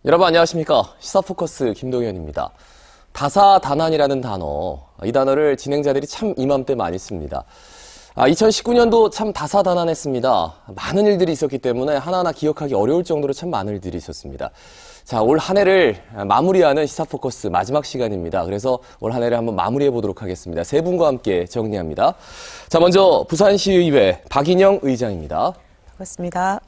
여러분 안녕하십니까. 시사포커스 김동현입니다. 다사다난이라는 단어, 이 단어를 진행자들이 참 이맘때 많이 씁니다. 2019년도 참 다사다난했습니다. 많은 일들이 있었기 때문에 하나하나 기억하기 어려울 정도로 참 많은 일들이 있었습니다. 자, 올 한 해를 마무리하는 시사포커스 마지막 시간입니다. 그래서 올 한 해를 한번 마무리해 보도록 하겠습니다. 세 분과 함께 정리합니다. 자, 먼저 부산시의회 박인영 의장입니다. 반갑습니다.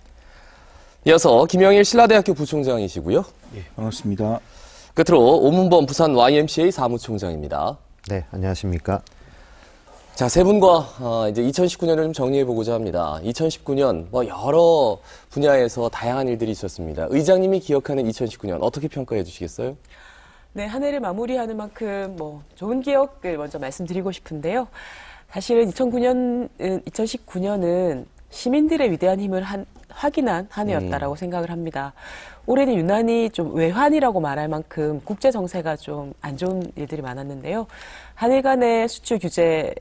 이어서 김영일 신라대학교 부총장이시고요. 예, 반갑습니다. 끝으로 오문범 부산 YMCA 사무총장입니다. 네, 안녕하십니까. 자, 세 분과 이제 2019년을 좀 정리해보고자 합니다. 2019년 여러 분야에서 다양한 일들이 있었습니다. 의장님이 기억하는 2019년 어떻게 평가해 주시겠어요? 네, 한 해를 마무리하는 만큼 좋은 기억을 먼저 말씀드리고 싶은데요. 사실은 2019년은 시민들의 위대한 힘을 확인한 한 해였다라고 생각을 합니다. 올해는 유난히 좀 외환이라고 말할 만큼 국제 정세가 좀 안 좋은 일들이 많았는데요. 한일 수출 규제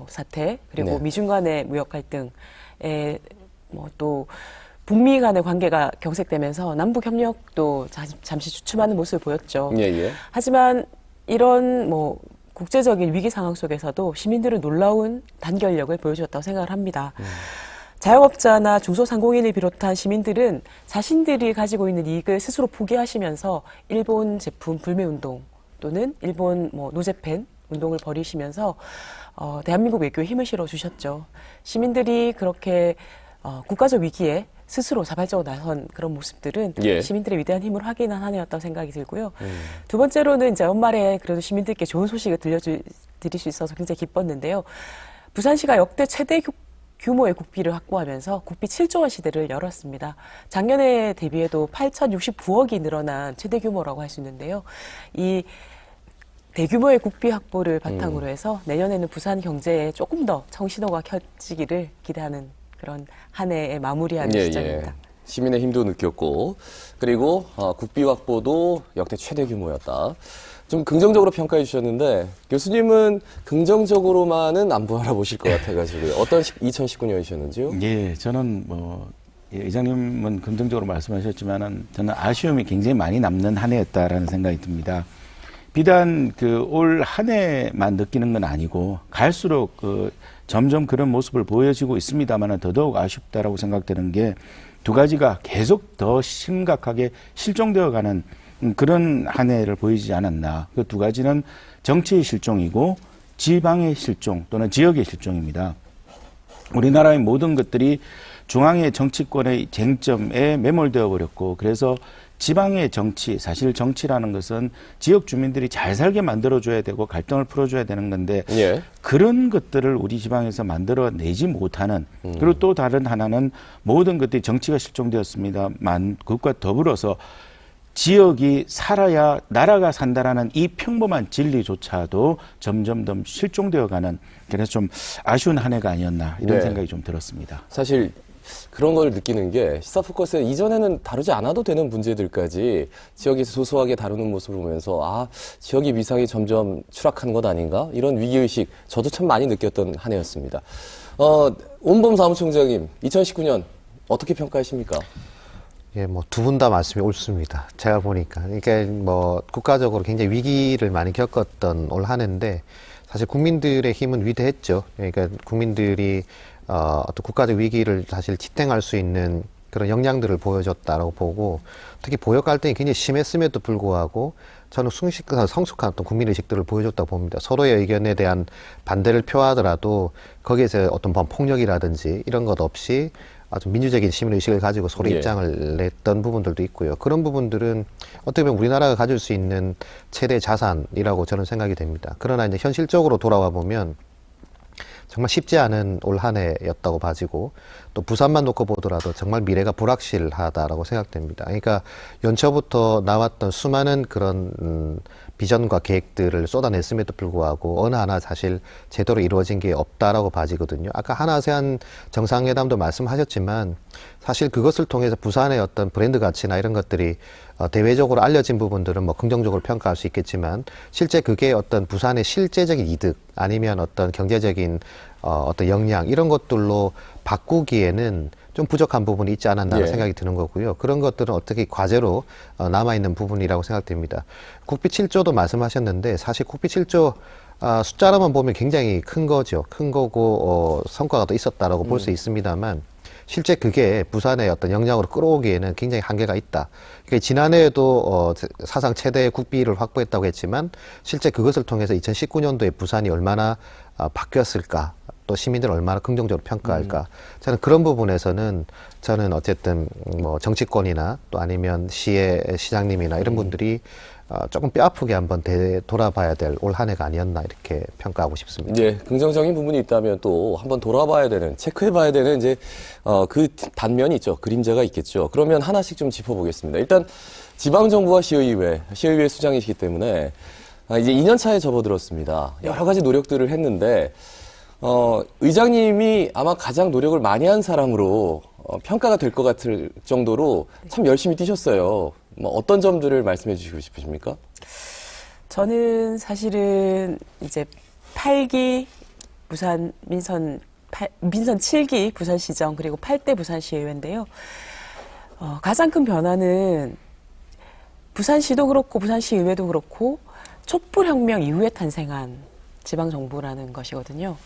사태, 그리고 네. 미중 간의 무역 갈등에 또 북미 간의 관계가 경색되면서 남북 협력도 잠시 주춤하는 모습을 보였죠. 예. 하지만 이런 국제적인 위기 상황 속에서도 시민들은 놀라운 단결력을 보여주었다고 생각을 합니다. 자영업자나 중소상공인을 비롯한 시민들은 자신들이 가지고 있는 이익을 스스로 포기하시면서 일본 제품 불매운동 또는 일본 노재팬 운동을 벌이시면서 대한민국 외교에 힘을 실어주셨죠. 시민들이 그렇게 국가적 위기에 스스로 자발적으로 나선 그런 모습들은 예. 시민들의 위대한 힘을 확인한 한 해였다고 생각이 들고요. 두 번째로는 이제 연말에 그래도 시민들께 좋은 소식을 들려드릴 수 있어서 굉장히 기뻤는데요. 부산시가 역대 최대 규모의 국비를 확보하면서 국비 7조 원 시대를 열었습니다. 작년에 대비해도 8,069억이 늘어난 최대 규모라고 할 수 있는데요. 이 대규모의 국비 확보를 바탕으로 해서 내년에는 부산 경제에 조금 더 청신호가 켜지기를 기대하는 그런 한 해의 마무리하는 시점입니다. 시민의 힘도 느꼈고, 그리고 국비 확보도 역대 최대 규모였다. 좀 긍정적으로 평가해 주셨는데 교수님은 긍정적으로만은 안 바라보실 것 같아가지고요. 어떤 2019년이셨는지요? 예, 저는 의장님은 긍정적으로 말씀하셨지만은 저는 아쉬움이 굉장히 많이 남는 한 해였다라는 생각이 듭니다. 비단 올 한 해만 느끼는 건 아니고 갈수록 점점 그런 모습을 보여지고 있습니다만은 더더욱 아쉽다라고 생각되는 게 두 가지가 계속 더 심각하게 실종되어가는 그런 한 해를 보이지 않았나. 그 두 가지는 정치의 실종이고 지방의 실종 또는 지역의 실종입니다. 우리나라의 모든 것들이 중앙의 정치권의 쟁점에 매몰되어 버렸고, 그래서 지방의 정치, 사실 정치라는 것은 지역 주민들이 잘 살게 만들어줘야 되고 갈등을 풀어줘야 되는 건데, 예. 그런 것들을 우리 지방에서 만들어내지 못하는, 그리고 또 다른 하나는 모든 것들이 정치가 실종되었습니다만 그것과 더불어서 지역이 살아야 나라가 산다라는 이 평범한 진리조차도 점점 더 실종되어가는, 그래서 좀 아쉬운 한 해가 아니었나 이런 네. 생각이 좀 들었습니다. 사실 그런 걸 느끼는 게 시사포커스에 이전에는 다루지 않아도 되는 문제들까지 지역에서 소소하게 다루는 모습을 보면서 지역의 위상이 점점 추락한 것 아닌가? 이런 위기의식 저도 참 많이 느꼈던 한 해였습니다. 오문범 사무총장님, 2019년 어떻게 평가하십니까? 예, 두 분 다 말씀이 옳습니다. 제가 보니까. 이게 국가적으로 굉장히 위기를 많이 겪었던 올 한 해인데, 사실 국민들의 힘은 위대했죠. 그러니까 국민들이 어떤 국가적 위기를 사실 지탱할 수 있는 그런 역량들을 보여줬다라고 보고, 특히 보역 갈등이 굉장히 심했음에도 불구하고 저는 성숙한 어떤 국민의식들을 보여줬다고 봅니다. 서로의 의견에 대한 반대를 표하더라도 거기에서 어떤 폭력이라든지 이런 것 없이 아주 민주적인 시민의식을 가지고 서로 예. 입장을 냈던 부분들도 있고요. 그런 부분들은 어떻게 보면 우리나라가 가질 수 있는 최대 자산이라고 저는 생각이 됩니다. 그러나 이제 현실적으로 돌아와 보면 정말 쉽지 않은 올 한 해였다고 봐지고, 또 부산만 놓고 보더라도 정말 미래가 불확실하다라고 생각됩니다. 그러니까 연초부터 나왔던 수많은 그런 비전과 계획들을 쏟아냈음에도 불구하고 어느 하나 사실 제대로 이루어진 게 없다라고 봐지거든요. 아까 한아세안 정상회담도 말씀하셨지만 사실 그것을 통해서 부산의 어떤 브랜드 가치나 이런 것들이 대외적으로 알려진 부분들은 긍정적으로 평가할 수 있겠지만, 실제 그게 어떤 부산의 실제적인 이득 아니면 어떤 경제적인 어떤 역량 이런 것들로 바꾸기에는 좀 부족한 부분이 있지 않았나 예. 생각이 드는 거고요. 그런 것들은 어떻게 과제로 남아있는 부분이라고 생각됩니다. 국비 7조도 말씀하셨는데 사실 국비 7조 숫자로만 보면 굉장히 큰 거죠. 큰 거고 성과가 또 있었다라고 볼 수 있습니다만 실제 그게 부산의 어떤 역량으로 끌어오기에는 굉장히 한계가 있다. 그러니까 지난해에도 사상 최대의 국비를 확보했다고 했지만 실제 그것을 통해서 2019년도에 부산이 얼마나 바뀌었을까, 또 시민들을 얼마나 긍정적으로 평가할까. 저는 그런 부분에서는 저는 어쨌든 뭐 정치권이나 또 아니면 시의 시장님이나 이런 분들이 조금 뼈아프게 한번 돌아봐야 될 올 한 해가 아니었나 이렇게 평가하고 싶습니다. 예, 긍정적인 부분이 있다면 또 한번 돌아봐야 되는, 체크해봐야 되는 이제 그 단면이 있죠. 그림자가 있겠죠. 그러면 하나씩 좀 짚어보겠습니다. 일단 지방정부와 시의회 수장이시기 때문에 이제 2년 차에 접어들었습니다. 여러 가지 노력들을 했는데 의장님이 아마 가장 노력을 많이 한 사람으로 평가가 될 것 같을 정도로 참 열심히 뛰셨어요. 뭐 어떤 점들을 말씀해 주시고 싶으십니까? 저는 사실은 이제 8기 부산 민선 7기 부산시정 그리고 8대 부산시의회인데요. 가장 큰 변화는 부산시도 그렇고 부산시의회도 그렇고 촛불혁명 이후에 탄생한 지방정부라는 것이거든요.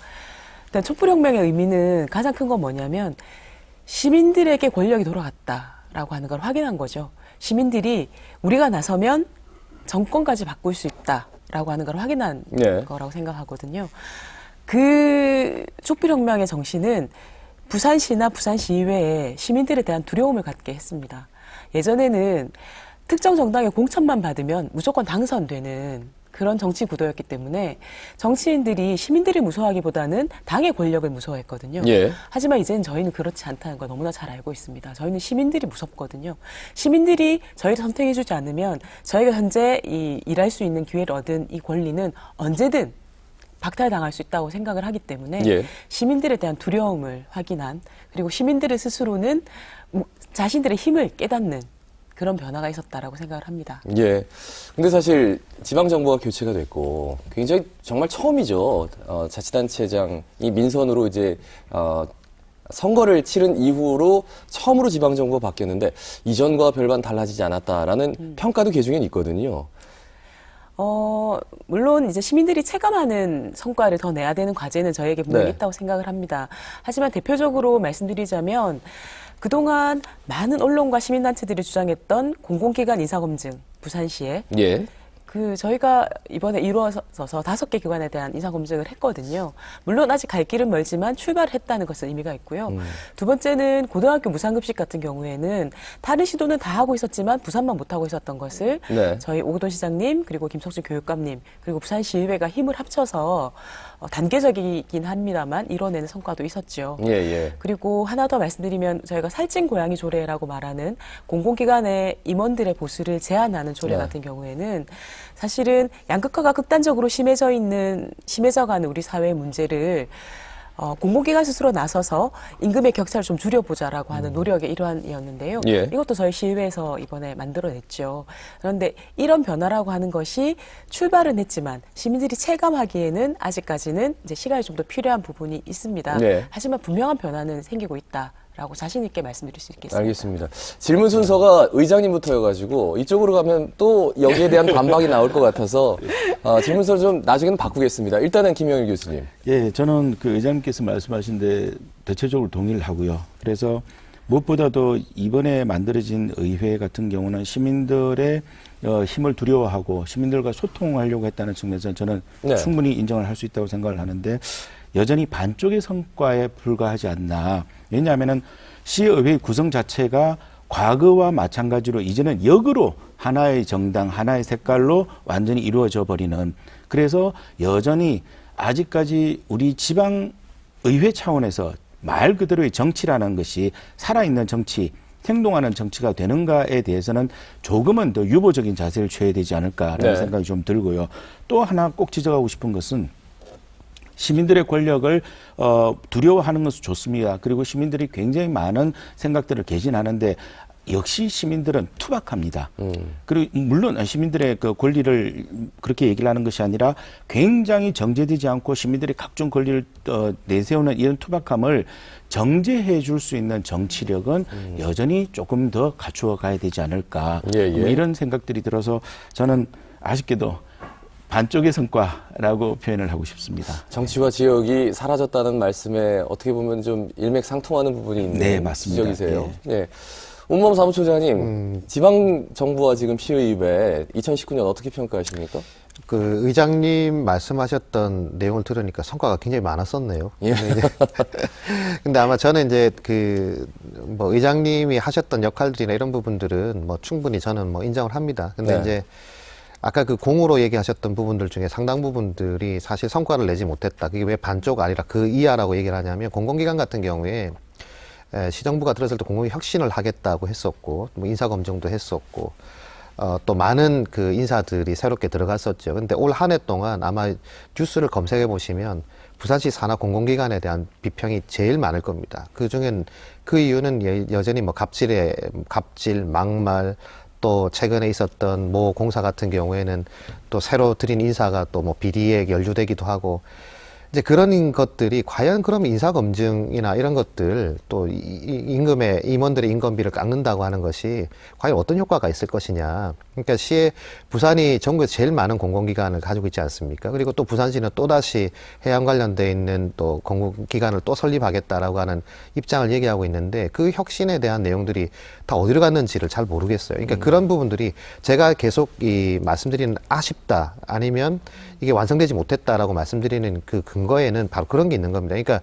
일단 촛불혁명의 의미는 가장 큰 건 뭐냐면 시민들에게 권력이 돌아갔다라고 하는 걸 확인한 거죠. 시민들이 우리가 나서면 정권까지 바꿀 수 있다라고 하는 걸 확인한 네. 거라고 생각하거든요. 그 촛불혁명의 정신은 부산시나 부산시의회에 시민들에 대한 두려움을 갖게 했습니다. 예전에는 특정 정당의 공천만 받으면 무조건 당선되는 그런 정치 구도였기 때문에 정치인들이 시민들을 무서워하기보다는 당의 권력을 무서워했거든요. 예. 하지만 이제는 저희는 그렇지 않다는 걸 너무나 잘 알고 있습니다. 저희는 시민들이 무섭거든요. 시민들이 저희를 선택해주지 않으면 저희가 현재 일할 수 있는 기회를 얻은 이 권리는 언제든 박탈당할 수 있다고 생각을 하기 때문에 예. 시민들에 대한 두려움을 확인한, 그리고 시민들의 스스로는 자신들의 힘을 깨닫는 그런 변화가 있었다라고 생각을 합니다. 예. 근데 사실 지방정부가 교체가 됐고 굉장히 정말 처음이죠. 자치단체장이 민선으로 이제 선거를 치른 이후로 처음으로 지방정부가 바뀌었는데 이전과 별반 달라지지 않았다라는 평가도 개중엔 있거든요. 물론 이제 시민들이 체감하는 성과를 더 내야 되는 과제는 저희에게 분명히 네. 있다고 생각을 합니다. 하지만 대표적으로 말씀드리자면 그동안 많은 언론과 시민단체들이 주장했던 공공기관 인사검증, 부산시에 예. 저희가 이번에 이루어져서 5개 기관에 대한 인사검증을 했거든요. 물론 아직 갈 길은 멀지만 출발을 했다는 것은 의미가 있고요. 두 번째는 고등학교 무상급식 같은 경우에는 다른 시도는 다 하고 있었지만 부산만 못하고 있었던 것을 네. 저희 오거돈 시장님 그리고 김석준 교육감님 그리고 부산시의회가 힘을 합쳐서 단계적이긴 합니다만 이뤄내는 성과도 있었죠. 예, 예. 그리고 하나 더 말씀드리면 저희가 살찐 고양이 조례라고 말하는 공공기관의 임원들의 보수를 제한하는 조례 네. 같은 경우에는 사실은 양극화가 극단적으로 심해져가는 우리 사회의 문제를 공공기관 스스로 나서서 임금의 격차를 좀 줄여보자라고 하는 노력의 일환이었는데요. 예. 이것도 저희 시의회에서 이번에 만들어냈죠. 그런데 이런 변화라고 하는 것이 출발은 했지만 시민들이 체감하기에는 아직까지는 이제 시간이 좀 더 필요한 부분이 있습니다. 네. 하지만 분명한 변화는 생기고 있다라고 자신 있게 말씀드릴 수 있겠습니다. 알겠습니다. 질문 순서가 의장님부터여가지고 이쪽으로 가면 또 여기에 대한 반박이 나올 것 같아서 질문 순서 좀 나중에는 바꾸겠습니다. 일단은 김영일 교수님. 예, 저는 그 의장님께서 말씀하신데 대체적으로 동의를 하고요. 그래서 무엇보다도 이번에 만들어진 의회 같은 경우는 시민들의 힘을 두려워하고 시민들과 소통하려고 했다는 측면에서 저는 네. 충분히 인정을 할 수 있다고 생각을 하는데 여전히 반쪽의 성과에 불과하지 않나. 왜냐하면은 시의회 구성 자체가 과거와 마찬가지로 이제는 역으로 하나의 정당, 하나의 색깔로 완전히 이루어져 버리는, 그래서 여전히 아직까지 우리 지방의회 차원에서 말 그대로의 정치라는 것이 살아있는 정치, 생동하는 정치가 되는가에 대해서는 조금은 더 유보적인 자세를 취해야 되지 않을까라는 네. 생각이 좀 들고요. 또 하나 꼭 지적하고 싶은 것은 시민들의 권력을 두려워하는 것은 좋습니다. 그리고 시민들이 굉장히 많은 생각들을 개진하는데 역시 시민들은 투박합니다. 그리고 물론 시민들의 그 권리를 그렇게 얘기를 하는 것이 아니라 굉장히 정제되지 않고 시민들의 각종 권리를 내세우는 이런 투박함을 정제해 줄 수 있는 정치력은 여전히 조금 더 갖추어 가야 되지 않을까. 예, 예. 뭐 이런 생각들이 들어서 저는 아쉽게도 반쪽의 성과라고 표현을 하고 싶습니다. 정치와 지역이 사라졌다는 말씀에 어떻게 보면 좀 일맥상통하는 부분이 있는 네, 맞습니다. 지적이세요. 예. 온몸 사무처장님, 지방 정부와 지금 시의회 2019년 어떻게 평가하십니까? 그 의장님 말씀하셨던 내용을 들으니까 성과가 굉장히 많았었네요. 예. 근데 아마 저는 이제 그 뭐 의장님이 하셨던 역할들이나 이런 부분들은 뭐 충분히 저는 뭐 인정을 합니다. 근데 네. 이제 아까 그 공으로 얘기하셨던 부분들 중에 상당 부분들이 사실 성과를 내지 못했다. 그게 왜 반쪽 아니라 그 이하라고 얘기를 하냐면 공공기관 같은 경우에 시정부가 들었을 때 공공이 혁신을 하겠다고 했었고, 뭐 인사검증도 했었고, 또 많은 그 인사들이 새롭게 들어갔었죠. 근데 올 한 해 동안 아마 뉴스를 검색해 보시면 부산시 산하 공공기관에 대한 비평이 제일 많을 겁니다. 그 이유는 여전히 뭐 갑질, 막말, 또 최근에 있었던 모 공사 같은 경우에는 또 새로 들인 인사가 또 뭐 비리에 연루되기도 하고, 이제 그런 것들이 과연 그럼 인사검증이나 이런 것들 또 임원들의 인건비를 깎는다고 하는 것이 과연 어떤 효과가 있을 것이냐. 그러니까 부산이 전국에서 제일 많은 공공기관을 가지고 있지 않습니까? 그리고 또 부산시는 또다시 해양 관련돼 있는 또 공공기관을 또 설립하겠다라고 하는 입장을 얘기하고 있는데 그 혁신에 대한 내용들이 다 어디로 갔는지를 잘 모르겠어요. 그러니까 그런 부분들이 제가 계속 말씀드리는 아쉽다 아니면 이게 완성되지 못했다라고 말씀드리는 그 근거에는 바로 그런 게 있는 겁니다. 그러니까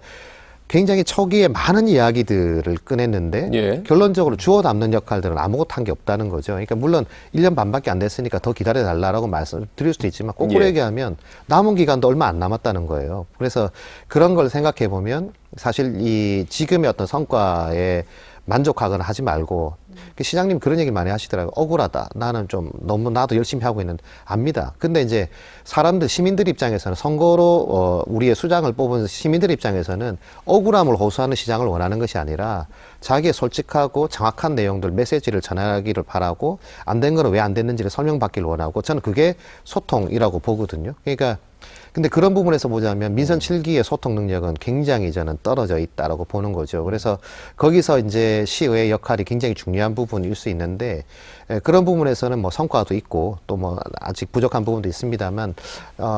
굉장히 초기에 많은 이야기들을 꺼냈는데 예. 결론적으로 주워 담는 역할들은 아무것도 한 게 없다는 거죠. 그러니까 물론 1년 반밖에 안 됐으니까 더 기다려달라고 말씀드릴 수도 있지만 거꾸로 예. 얘기하면 남은 기간도 얼마 안 남았다는 거예요. 그래서 그런 걸 생각해 보면 사실 이 지금의 어떤 성과에 만족하거나 하지 말고 시장님 그런 얘기 많이 하시더라고요. 억울하다. 나는 좀 너무 나도 열심히 하고 있는데 압니다. 근데 이제 시민들 입장에서는 선거로 우리의 수장을 뽑은 시민들 입장에서는 억울함을 호소하는 시장을 원하는 것이 아니라 자기의 솔직하고 정확한 내용들 메시지를 전하기를 바라고 안 된 거는 왜 안 됐는지를 설명받기를 원하고 저는 그게 소통이라고 보거든요. 그러니까 근데 그런 부분에서 보자면 민선 7기의 소통 능력은 굉장히 저는 떨어져 있다라고 보는 거죠. 그래서 거기서 이제 시의회의 역할이 굉장히 중요한 부분일 수 있는데 그런 부분에서는 뭐 성과도 있고 또 뭐 아직 부족한 부분도 있습니다만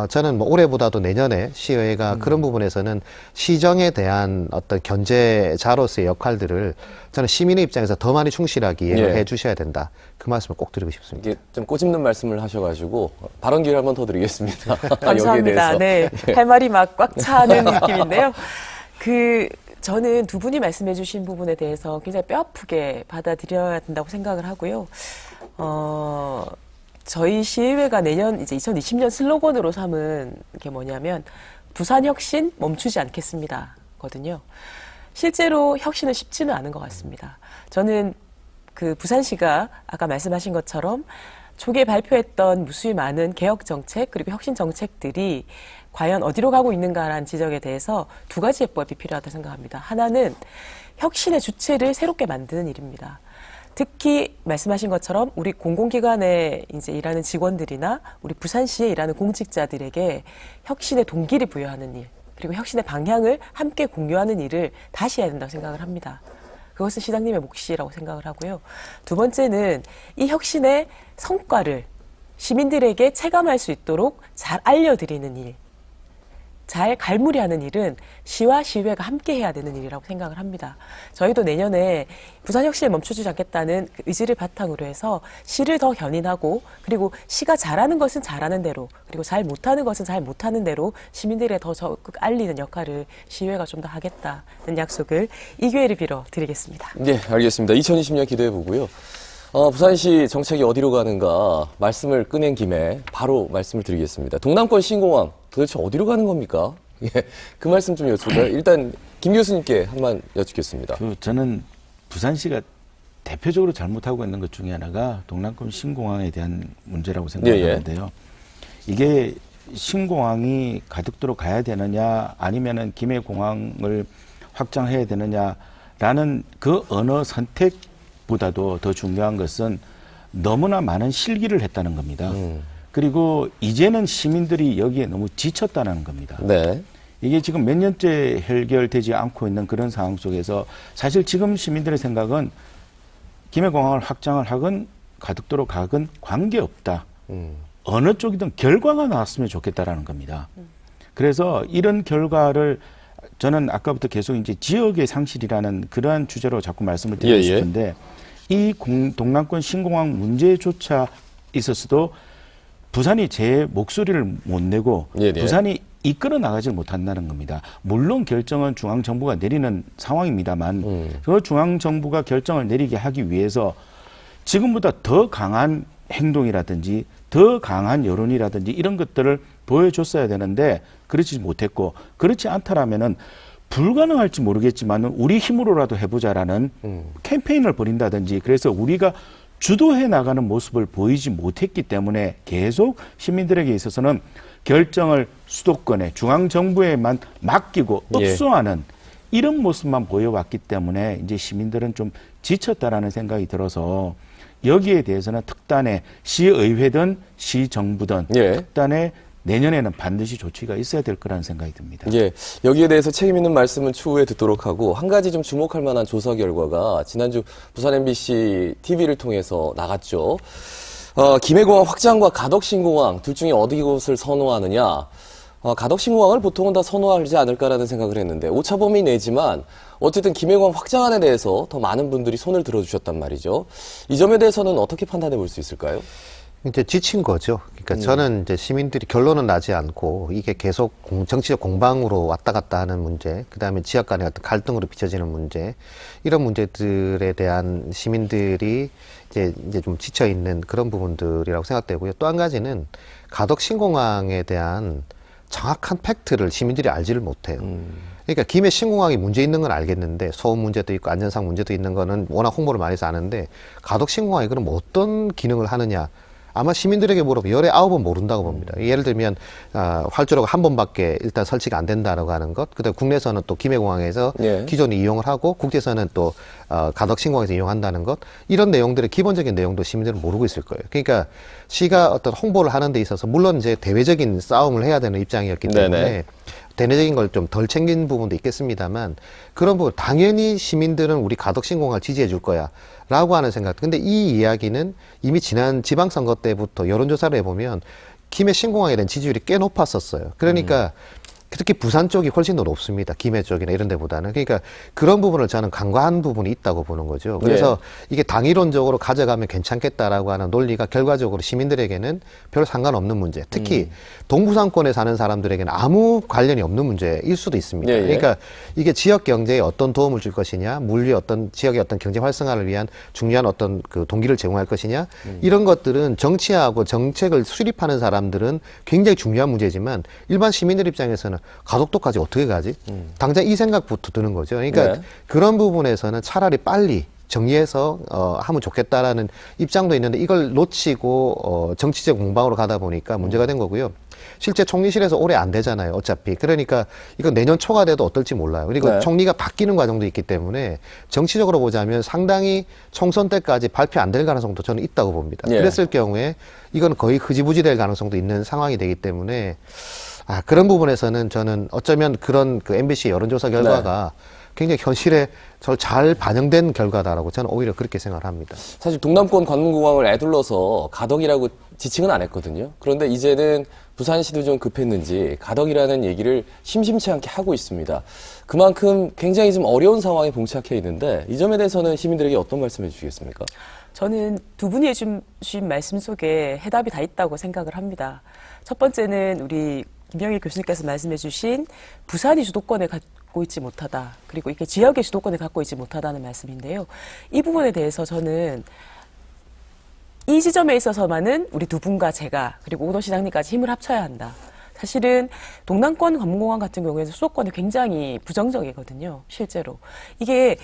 저는 뭐 올해보다도 내년에 시의회가 그런 부분에서는 시정에 대한 어떤 견제자로서의 역할들을 저는 시민의 입장에서 더 많이 충실하게 이해를 해 주셔야 된다. 그 말씀을 꼭 드리고 싶습니다. 이게 좀 꼬집는 말씀을 하셔가지고 발언 기회를 한 번 더 드리겠습니다. 여기에 감사합니다. 대해서. 네, 할 말이 막 꽉 차는 느낌인데요. 저는 두 분이 말씀해 주신 부분에 대해서 굉장히 뼈아프게 받아들여야 된다고 생각을 하고요. 저희 시의회가 내년 이제 2020년 슬로건으로 삼은 게 뭐냐면 부산 혁신 멈추지 않겠습니다. 거든요. 실제로 혁신은 쉽지는 않은 것 같습니다. 저는 그 부산시가 아까 말씀하신 것처럼 초기에 발표했던 무수히 많은 개혁 정책 그리고 혁신 정책들이 과연 어디로 가고 있는가라는 지적에 대해서 두 가지 해법이 필요하다고 생각합니다. 하나는 혁신의 주체를 새롭게 만드는 일입니다. 특히 말씀하신 것처럼 우리 공공기관에 이제 일하는 직원들이나 우리 부산시에 일하는 공직자들에게 혁신의 동기를 부여하는 일, 그리고 혁신의 방향을 함께 공유하는 일을 다시 해야 된다고 생각을 합니다. 그것은 시장님의 몫이라고 생각을 하고요. 두 번째는 이 혁신의 성과를 시민들에게 체감할 수 있도록 잘 알려드리는 일, 잘 갈무리하는 일은 시와 시의회가 함께 해야 되는 일이라고 생각을 합니다. 저희도 내년에 부산 혁신을 멈춰주지 않겠다는 그 의지를 바탕으로 해서 시를 더 견인하고 그리고 시가 잘하는 것은 잘하는 대로 그리고 잘 못하는 것은 잘 못하는 대로 시민들에 더 적극 알리는 역할을 시의회가 좀 더 하겠다는 약속을 이 기회를 빌어 드리겠습니다. 네, 알겠습니다. 2020년 기대해 보고요. 부산시 정책이 어디로 가는가 말씀을 꺼낸 김에 바로 말씀을 드리겠습니다. 동남권 신공항 도대체 어디로 가는 겁니까? 예, 그 말씀 좀 여쭐까요? 일단 김 교수님께 한번 여쭙겠습니다. 저는 부산시가 대표적으로 잘못하고 있는 것 중에 하나가 동남권 신공항에 대한 문제라고 생각하는데요. 이게 신공항이 가덕도로 가야 되느냐 아니면은 김해공항을 확장해야 되느냐라는 그 언어 선택 보다도 더 중요한 것은 너무나 많은 실기를 했다는 겁니다. 그리고 이제는 시민들이 여기에 너무 지쳤다는 겁니다. 네. 이게 지금 몇 년째 해결되지 않고 있는 그런 상황 속에서 사실 지금 시민들의 생각은 김해공항을 확장을 하건 가덕도로 가건 관계없다. 어느 쪽이든 결과가 나왔으면 좋겠다라는 겁니다. 그래서 이런 결과를 저는 아까부터 계속 이제 지역의 상실이라는 그러한 주제로 자꾸 말씀을 드리고 싶은데 이 동남권 신공항 문제조차 있었어도 부산이 제 목소리를 못 내고 부산이 이끌어 나가지 못한다는 겁니다. 물론 결정은 중앙정부가 내리는 상황입니다만 그 중앙정부가 결정을 내리게 하기 위해서 지금보다 더 강한 행동이라든지 더 강한 여론이라든지 이런 것들을 보여줬어야 되는데 그렇지 못했고 그렇지 않다라면은 불가능할지 모르겠지만 우리 힘으로라도 해보자라는 캠페인을 벌인다든지 그래서 우리가 주도해 나가는 모습을 보이지 못했기 때문에 계속 시민들에게 있어서는 결정을 수도권에 중앙정부에만 맡기고 읍소하는 이런 모습만 보여왔기 때문에 이제 시민들은 좀 지쳤다라는 생각이 들어서 여기에 대해서는 특단의 시의회든 시정부든 특단의 내년에는 반드시 조치가 있어야 될 거라는 생각이 듭니다. 예, 여기에 대해서 책임 있는 말씀은 추후에 듣도록 하고 한 가지 좀 주목할 만한 조사 결과가 지난주 부산 MBC TV를 통해서 나갔죠. 김해공항 확장과 가덕신공항 둘 중에 어디 곳을 선호하느냐. 가덕신공항을 보통은 다 선호하지 않을까라는 생각을 했는데 오차범위 내지만 어쨌든 김해공항 확장안에 대해서 더 많은 분들이 손을 들어주셨단 말이죠. 이 점에 대해서는 어떻게 판단해 볼 수 있을까요? 이제 지친 거죠. 그러니까 저는 이제 시민들이 결론은 나지 않고 이게 계속 정치적 공방으로 왔다 갔다 하는 문제, 그 다음에 지역 간의 어떤 갈등으로 비춰지는 문제, 이런 문제들에 대한 시민들이 이제 좀 지쳐 있는 그런 부분들이라고 생각되고요. 또 한 가지는 가덕 신공항에 대한 정확한 팩트를 시민들이 알지를 못해요. 그러니까 김해 신공항이 문제 있는 건 알겠는데 소음 문제도 있고 안전상 문제도 있는 거는 워낙 홍보를 많이 해서 아는데 가덕 신공항이 그럼 어떤 기능을 하느냐? 아마 시민들에게 물어보면 열에 9번 모른다고 봅니다. 예를 들면 활주로가 한 번밖에 일단 설치가 안 된다라고 하는 것. 그다음 국내에서는 또 김해공항에서 기존에 이용을 하고 국제선은 또 가덕신공항에서 이용한다는 것. 이런 내용들의 기본적인 내용도 시민들은 모르고 있을 거예요. 그러니까 시가 어떤 홍보를 하는 데 있어서 물론 이제 대외적인 싸움을 해야 되는 입장이었기 때문에 대내적인 걸 좀 덜 챙긴 부분도 있겠습니다만 그런 부분 당연히 시민들은 우리 가덕신공항을 지지해 줄 거야 라고 하는 생각. 근데 이 이야기는 이미 지난 지방선거 때부터 여론조사를 해보면 김해 신공항에 대한 지지율이 꽤 높았었어요. 그러니까 특히 부산 쪽이 훨씬 더 높습니다. 김해 쪽이나 이런 데보다는. 그러니까 그런 부분을 저는 간과한 부분이 있다고 보는 거죠. 그래서 이게 당이론적으로 가져가면 괜찮겠다라고 하는 논리가 결과적으로 시민들에게는 별 상관없는 문제. 특히 동부상권에 사는 사람들에게는 아무 관련이 없는 문제일 수도 있습니다. 그러니까 이게 지역 경제에 어떤 도움을 줄 것이냐, 물리 어떤 지역의 어떤 경제 활성화를 위한 중요한 어떤 그 동기를 제공할 것이냐, 이런 것들은 정치하고 정책을 수립하는 사람들은 굉장히 중요한 문제지만 일반 시민들 입장에서는 가덕도까지 어떻게 가지? 당장 이 생각부터 드는 거죠. 그러니까 그런 부분에서는 차라리 빨리 정리해서 하면 좋겠다라는 입장도 있는데 이걸 놓치고 정치적 공방으로 가다 보니까 문제가 된 거고요. 실제 총리실에서 오래 안 되잖아요. 어차피. 그러니까 이거 내년 초가 돼도 어떨지 몰라요. 그리고 총리가 바뀌는 과정도 있기 때문에 정치적으로 보자면 상당히 총선 때까지 발표 안 될 가능성도 저는 있다고 봅니다. 그랬을 경우에 이건 거의 흐지부지 될 가능성도 있는 상황이 되기 때문에 그런 부분에서는 저는 어쩌면 그런 그 MBC 여론조사 결과가 굉장히 현실에 잘 반영된 결과다라고 저는 오히려 그렇게 생각을 합니다. 사실 동남권 관문공항을 애둘러서 가덕이라고 지칭은 안 했거든요. 그런데 이제는 부산시도 좀 급했는지 가덕이라는 얘기를 심심치 않게 하고 있습니다. 그만큼 굉장히 좀 어려운 상황에 봉착해 있는데 이 점에 대해서는 시민들에게 어떤 말씀 해주시겠습니까? 저는 두 분이 해주신 말씀 속에 해답이 다 있다고 생각을 합니다. 첫 번째는 우리 김영일 교수님께서 말씀해 주신 부산이 주도권을 갖고 있지 못하다. 그리고 이게 지역의 주도권을 갖고 있지 못하다는 말씀인데요. 이 부분에 대해서 저는 이 지점에 있어서만은 우리 두 분과 제가 그리고 오도 시장님까지 힘을 합쳐야 한다. 사실은 동남권 관문공항 같은 경우에는 수도권이 굉장히 부정적이거든요. 실제로. 이게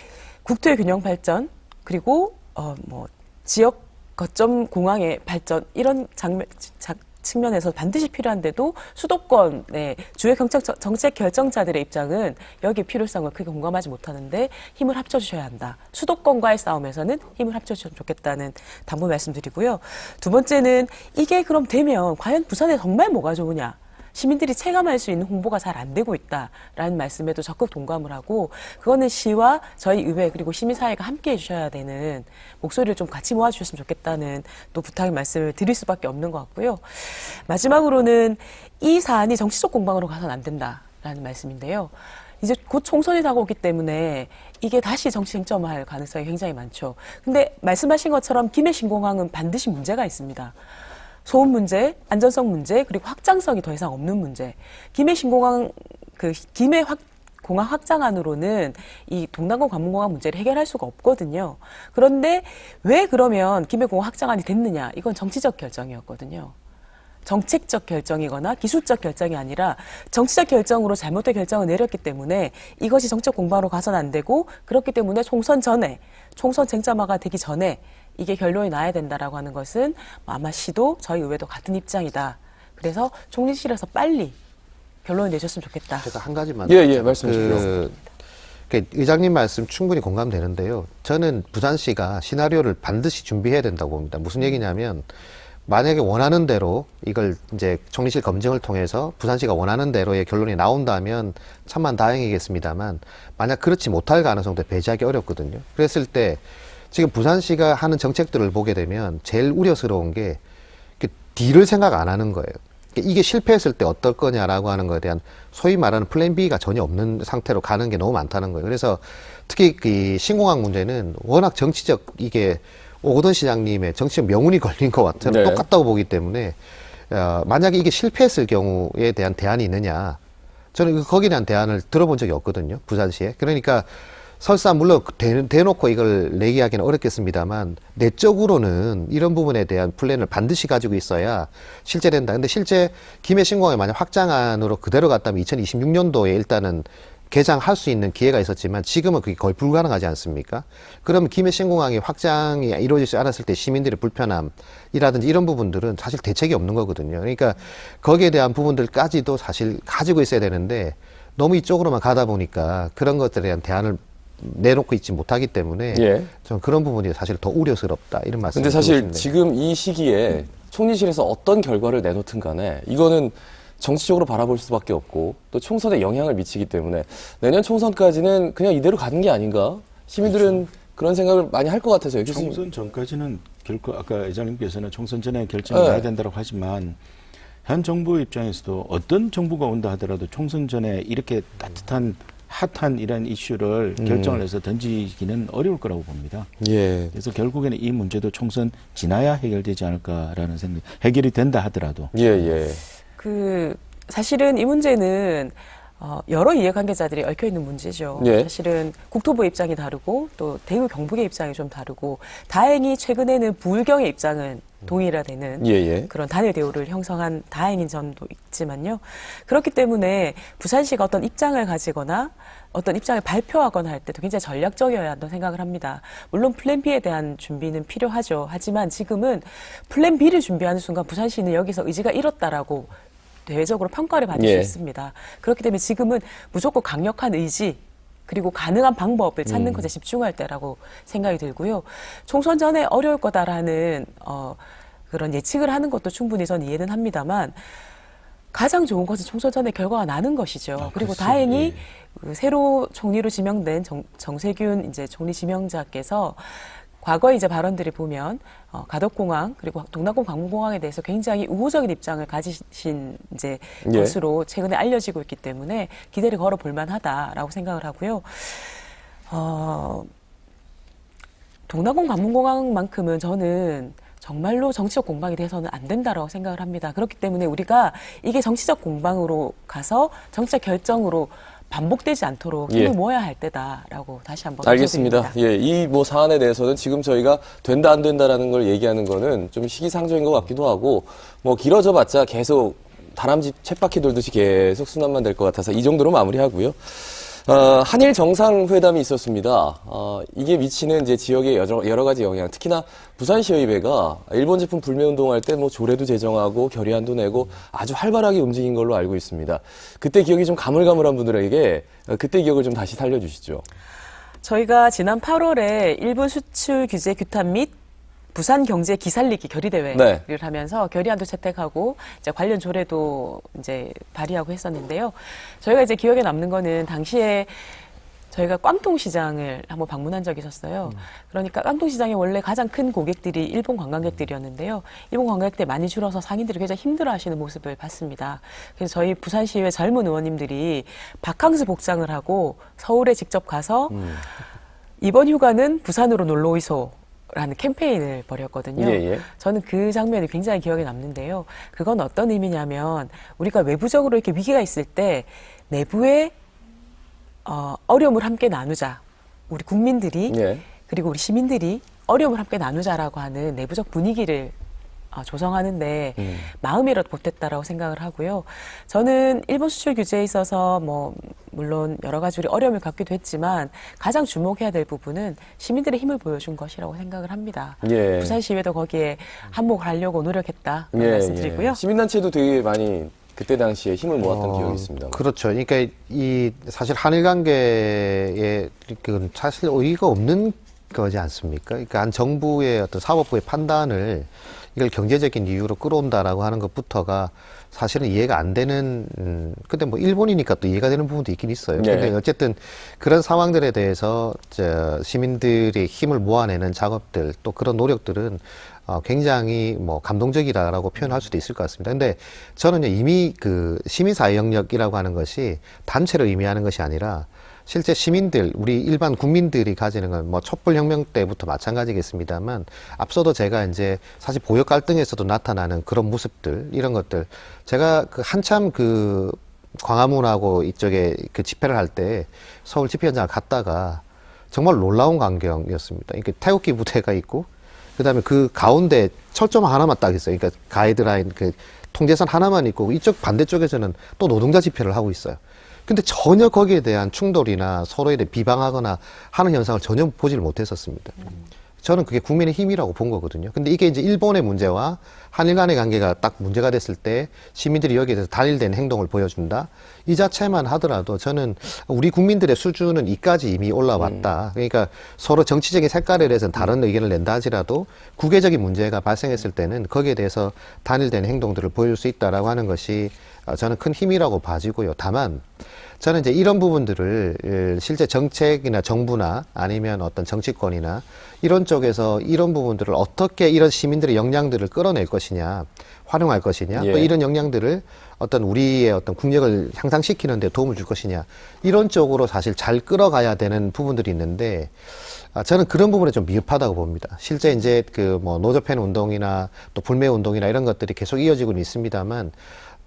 국토의 균형 발전 그리고 지역 거점 공항의 발전 이런 측면에서 반드시 필요한데도 수도권의 주요 정책 결정자들의 입장은 여기에 필요성을 크게 공감하지 못하는데 힘을 합쳐주셔야 한다. 수도권과의 싸움에서는 힘을 합쳐주시면 좋겠다는 당부 말씀드리고요. 두 번째는 이게 그럼 되면 과연 부산에 정말 뭐가 좋으냐. 시민들이 체감할 수 있는 홍보가 잘 안 되고 있다라는 말씀에도 적극 동감을 하고 그거는 시와 저희 의회 그리고 시민사회가 함께 해주셔야 되는 목소리를 좀 같이 모아주셨으면 좋겠다는 또 부탁의 말씀을 드릴 수밖에 없는 것 같고요. 마지막으로는 이 사안이 정치적 공방으로 가서는 안 된다라는 말씀인데요. 이제 곧 총선이 다가오기 때문에 이게 다시 정치 쟁점화할 가능성이 굉장히 많죠. 근데 말씀하신 것처럼 김해 신공항은 반드시 문제가 있습니다. 소음 문제, 안전성 문제, 그리고 확장성이 더 이상 없는 문제. 김해 신공항, 공항 확장안으로는 이 동남권 관문공항 문제를 해결할 수가 없거든요. 그런데 왜 그러면 김해공항 확장안이 됐느냐? 이건 정치적 결정이었거든요. 정책적 결정이거나 기술적 결정이 아니라 정치적 결정으로 잘못된 결정을 내렸기 때문에 이것이 정책 공방으로 가서는 안 되고 그렇기 때문에 총선 쟁점화가 되기 전에 이게 결론이 나야 된다라고 하는 것은 아마 시도 저희 의회도 같은 입장이다. 그래서 총리실에서 빨리 결론을 내줬으면 좋겠다. 제가 한 가지만. 예, 말씀해 주십시오. 의장님 말씀 충분히 공감되는데요. 저는 부산시가 시나리오를 반드시 준비해야 된다고 봅니다. 무슨 얘기냐면 만약에 원하는 대로 이걸 이제 총리실 검증을 통해서 부산시가 원하는 대로의 결론이 나온다면 참만 다행이겠습니다만 만약 그렇지 못할 가능성도 배제하기 어렵거든요. 그랬을 때 지금 부산시가 하는 정책들을 보게 되면 제일 우려스러운 게 뒤를 생각 안 하는 거예요. 이게 실패했을 때 어떨 거냐라고 하는 거에 대한 소위 말하는 플랜 B가 전혀 없는 상태로 가는 게 너무 많다는 거예요. 그래서 특히 이 신공항 문제는 워낙 정치적 이게 오거돈 시장님의 정치적 명운이 걸린 것 같아요. 네. 똑같다고 보기 때문에 만약에 이게 실패했을 경우에 대한 대안이 있느냐 저는 거기에 대한 대안을 들어본 적이 없거든요. 부산시에. 그러니까 설사 물론 대놓고 이걸 내기하기는 어렵겠습니다만 내적으로는 이런 부분에 대한 플랜을 반드시 가지고 있어야 실제된다. 근데 실제 김해 신공항이 만약 확장안으로 그대로 갔다면 2026년도에 일단은 개장할 수 있는 기회가 있었지만 지금은 그게 거의 불가능하지 않습니까? 그러면 김해 신공항이 확장이 이루어지지 않았을 때 시민들의 불편함이라든지 이런 부분들은 사실 대책이 없는 거거든요. 그러니까 거기에 대한 부분들까지도 사실 가지고 있어야 되는데 너무 이쪽으로만 가다 보니까 그런 것들에 대한 대안을 내놓고 있지 못하기 때문에 저는 그런 부분이 사실 더 우려스럽다 이런 말씀을 근데 사실 드리고 싶네요. 지금 이 시기에 총리실에서 어떤 결과를 내놓든 간에 이거는 정치적으로 바라볼 수밖에 없고 또 총선에 영향을 미치기 때문에 내년 총선까지는 그냥 이대로 가는 게 아닌가? 시민들은 그렇죠. 그런 생각을 많이 할 것 같아서요. 총선 전까지는 결코 아까 회장님께서는 총선 전에 결정이 나야 된다고 하지만 현 정부 입장에서도 어떤 정부가 온다 하더라도 총선 전에 이렇게 따뜻한 핫한 이런 이슈를 결정을 해서 던지기는 어려울 거라고 봅니다. 예. 그래서 결국에는 이 문제도 총선 지나야 해결되지 않을까라는 생각. 해결이 된다 하더라도. 예. 사실은 이 문제는 여러 이해관계자들이 얽혀있는 문제죠. 예. 사실은 국토부 입장이 다르고 또 대구 경북의 입장이 좀 다르고 다행히 최근에는 부울경의 입장은 동일화되는 그런 단일 대우를 형성한 다행인 점도 있지만요. 그렇기 때문에 부산시가 어떤 입장을 가지거나 어떤 입장을 발표하거나 할 때도 굉장히 전략적이어야 한다고 생각을 합니다. 물론 플랜 B에 대한 준비는 필요하죠. 하지만 지금은 플랜 B를 준비하는 순간 부산시는 여기서 의지가 잃었다라고 대외적으로 평가를 받을 수 있습니다. 그렇기 때문에 지금은 무조건 강력한 의지 그리고 가능한 방법을 찾는 것에 집중할 때라고 생각이 들고요. 총선 전에 어려울 거다라는 그런 예측을 하는 것도 충분히 저는 이해는 합니다만 가장 좋은 것은 총선 전에 결과가 나는 것이죠. 그리고 다행히 그 새로 총리로 지명된 정세균 이제 총리 지명자께서 과거의 이제 발언들을 보면 가덕공항 그리고 동남권 관문공항에 대해서 굉장히 우호적인 입장을 가지신 이제 것으로 최근에 알려지고 있기 때문에 기대를 걸어볼 만하다라고 생각을 하고요. 동남권 관문공항만큼은 저는 정말로 정치적 공방이 돼서는 안 된다라고 생각을 합니다. 그렇기 때문에 우리가 이게 정치적 공방으로 가서 정치적 결정으로 반복되지 않도록 힘을 모아야 할 때다라고 다시 한번 알겠습니다. 이 사안에 대해서는 지금 저희가 된다 안 된다라는 걸 얘기하는 거는 좀 시기상조인 것 같기도 하고 길어져 봤자 계속 다람쥐 쳇바퀴 돌듯이 계속 순환만 될 것 같아서 이 정도로 마무리하고요. 한일 정상회담이 있었습니다. 이게 미치는 이제 지역의 여러 가지 영향, 특히나 부산시의회가 일본 제품 불매운동할 때 뭐 조례도 제정하고 결의안도 내고 아주 활발하게 움직인 걸로 알고 있습니다. 그때 기억이 좀 가물가물한 분들에게 그때 기억을 좀 다시 살려주시죠. 저희가 지난 8월에 일본 수출 규제 규탄 및 부산 경제 기살리기 결의대회를 네. 하면서 결의안도 채택하고 이제 관련 조례도 이제 발의하고 했었는데요. 저희가 이제 기억에 남는 거는 당시에 저희가 꽝통시장을 한번 방문한 적이 있었어요. 그러니까 꽝통시장의 원래 가장 큰 고객들이 일본 관광객들이었는데요. 일본 관광객들 많이 줄어서 상인들이 굉장히 힘들어하시는 모습을 봤습니다. 그래서 저희 부산시의회 젊은 의원님들이 바캉스 복장을 하고 서울에 직접 가서 이번 휴가는 부산으로 놀러 오이소. 라는 캠페인을 벌였거든요. 예. 저는 그 장면이 굉장히 기억에 남는데요. 그건 어떤 의미냐면 우리가 외부적으로 이렇게 위기가 있을 때 내부에 어려움을 함께 나누자. 우리 국민들이 예. 그리고 우리 시민들이 어려움을 함께 나누자라고 하는 내부적 분위기를 조성하는데 마음이라도 보탰다라고 생각을 하고요. 저는 일본 수출 규제에 있어서 뭐 물론 여러 가지 우리 어려움을 갖기도 했지만 가장 주목해야 될 부분은 시민들의 힘을 보여준 것이라고 생각을 합니다. 예. 부산시의회도 거기에 한몫을 하려고 노력했다 예, 말씀드리고요. 시민단체도 되게 많이 그때 당시에 힘을 모았던 기억이 있습니다. 그렇죠. 그러니까 이 사실 한일 관계에 그 사실 의의가 없는 거지 않습니까? 그러니까 한 정부의 어떤 사법부의 판단을 이걸 경제적인 이유로 끌어온다라고 하는 것부터가 사실은 이해가 안 되는, 근데 뭐 일본이니까 또 이해가 되는 부분도 있긴 있어요. 네. 근데 어쨌든 그런 상황들에 대해서 시민들의 힘을 모아내는 작업들 또 그런 노력들은 굉장히 뭐 감동적이라고 표현할 수도 있을 것 같습니다. 근데 저는 이미 그 시민사회 영역이라고 하는 것이 단체를 의미하는 것이 아니라 실제 시민들, 우리 일반 국민들이 가지는 건 뭐 촛불혁명 때부터 마찬가지겠습니다만 앞서도 제가 이제 사실 보역 갈등에서도 나타나는 그런 모습들, 이런 것들. 제가 그 한참 그 광화문하고 이쪽에 그 집회를 할 때 서울 집회 현장을 갔다가 정말 놀라운 광경이었습니다. 이렇게 태극기 부대가 있고 그다음에 그 가운데 철점 하나만 딱 있어요. 그러니까 가이드라인 그 통제선 하나만 있고 이쪽 반대쪽에서는 또 노동자 집회를 하고 있어요. 근데 전혀 거기에 대한 충돌이나 서로에 대해 비방하거나 하는 현상을 전혀 보지를 못했었습니다. 저는 그게 국민의 힘이라고 본 거거든요. 근데 이게 이제 일본의 문제와 한일 간의 관계가 딱 문제가 됐을 때 시민들이 여기에 대해서 단일된 행동을 보여준다. 이 자체만 하더라도 저는 우리 국민들의 수준은 이까지 이미 올라왔다. 그러니까 서로 정치적인 색깔에 대해서는 다른 의견을 낸다 하지라도 국외적인 문제가 발생했을 때는 거기에 대해서 단일된 행동들을 보여줄 수 있다라고 하는 것이 저는 큰 힘이라고 봐지고요. 다만 저는 이제 이런 부분들을 실제 정책이나 정부나 아니면 어떤 정치권이나 이런 쪽에서 이런 부분들을 어떻게 이런 시민들의 역량들을 끌어낼 것이냐, 활용할 것이냐, 예. 또 이런 역량들을 어떤 우리의 어떤 국력을 향상시키는 데 도움을 줄 것이냐, 이런 쪽으로 사실 잘 끌어가야 되는 부분들이 있는데, 저는 그런 부분에 좀 미흡하다고 봅니다. 실제 이제 그 뭐 노조팬 운동이나 또 불매 운동이나 이런 것들이 계속 이어지고는 있습니다만,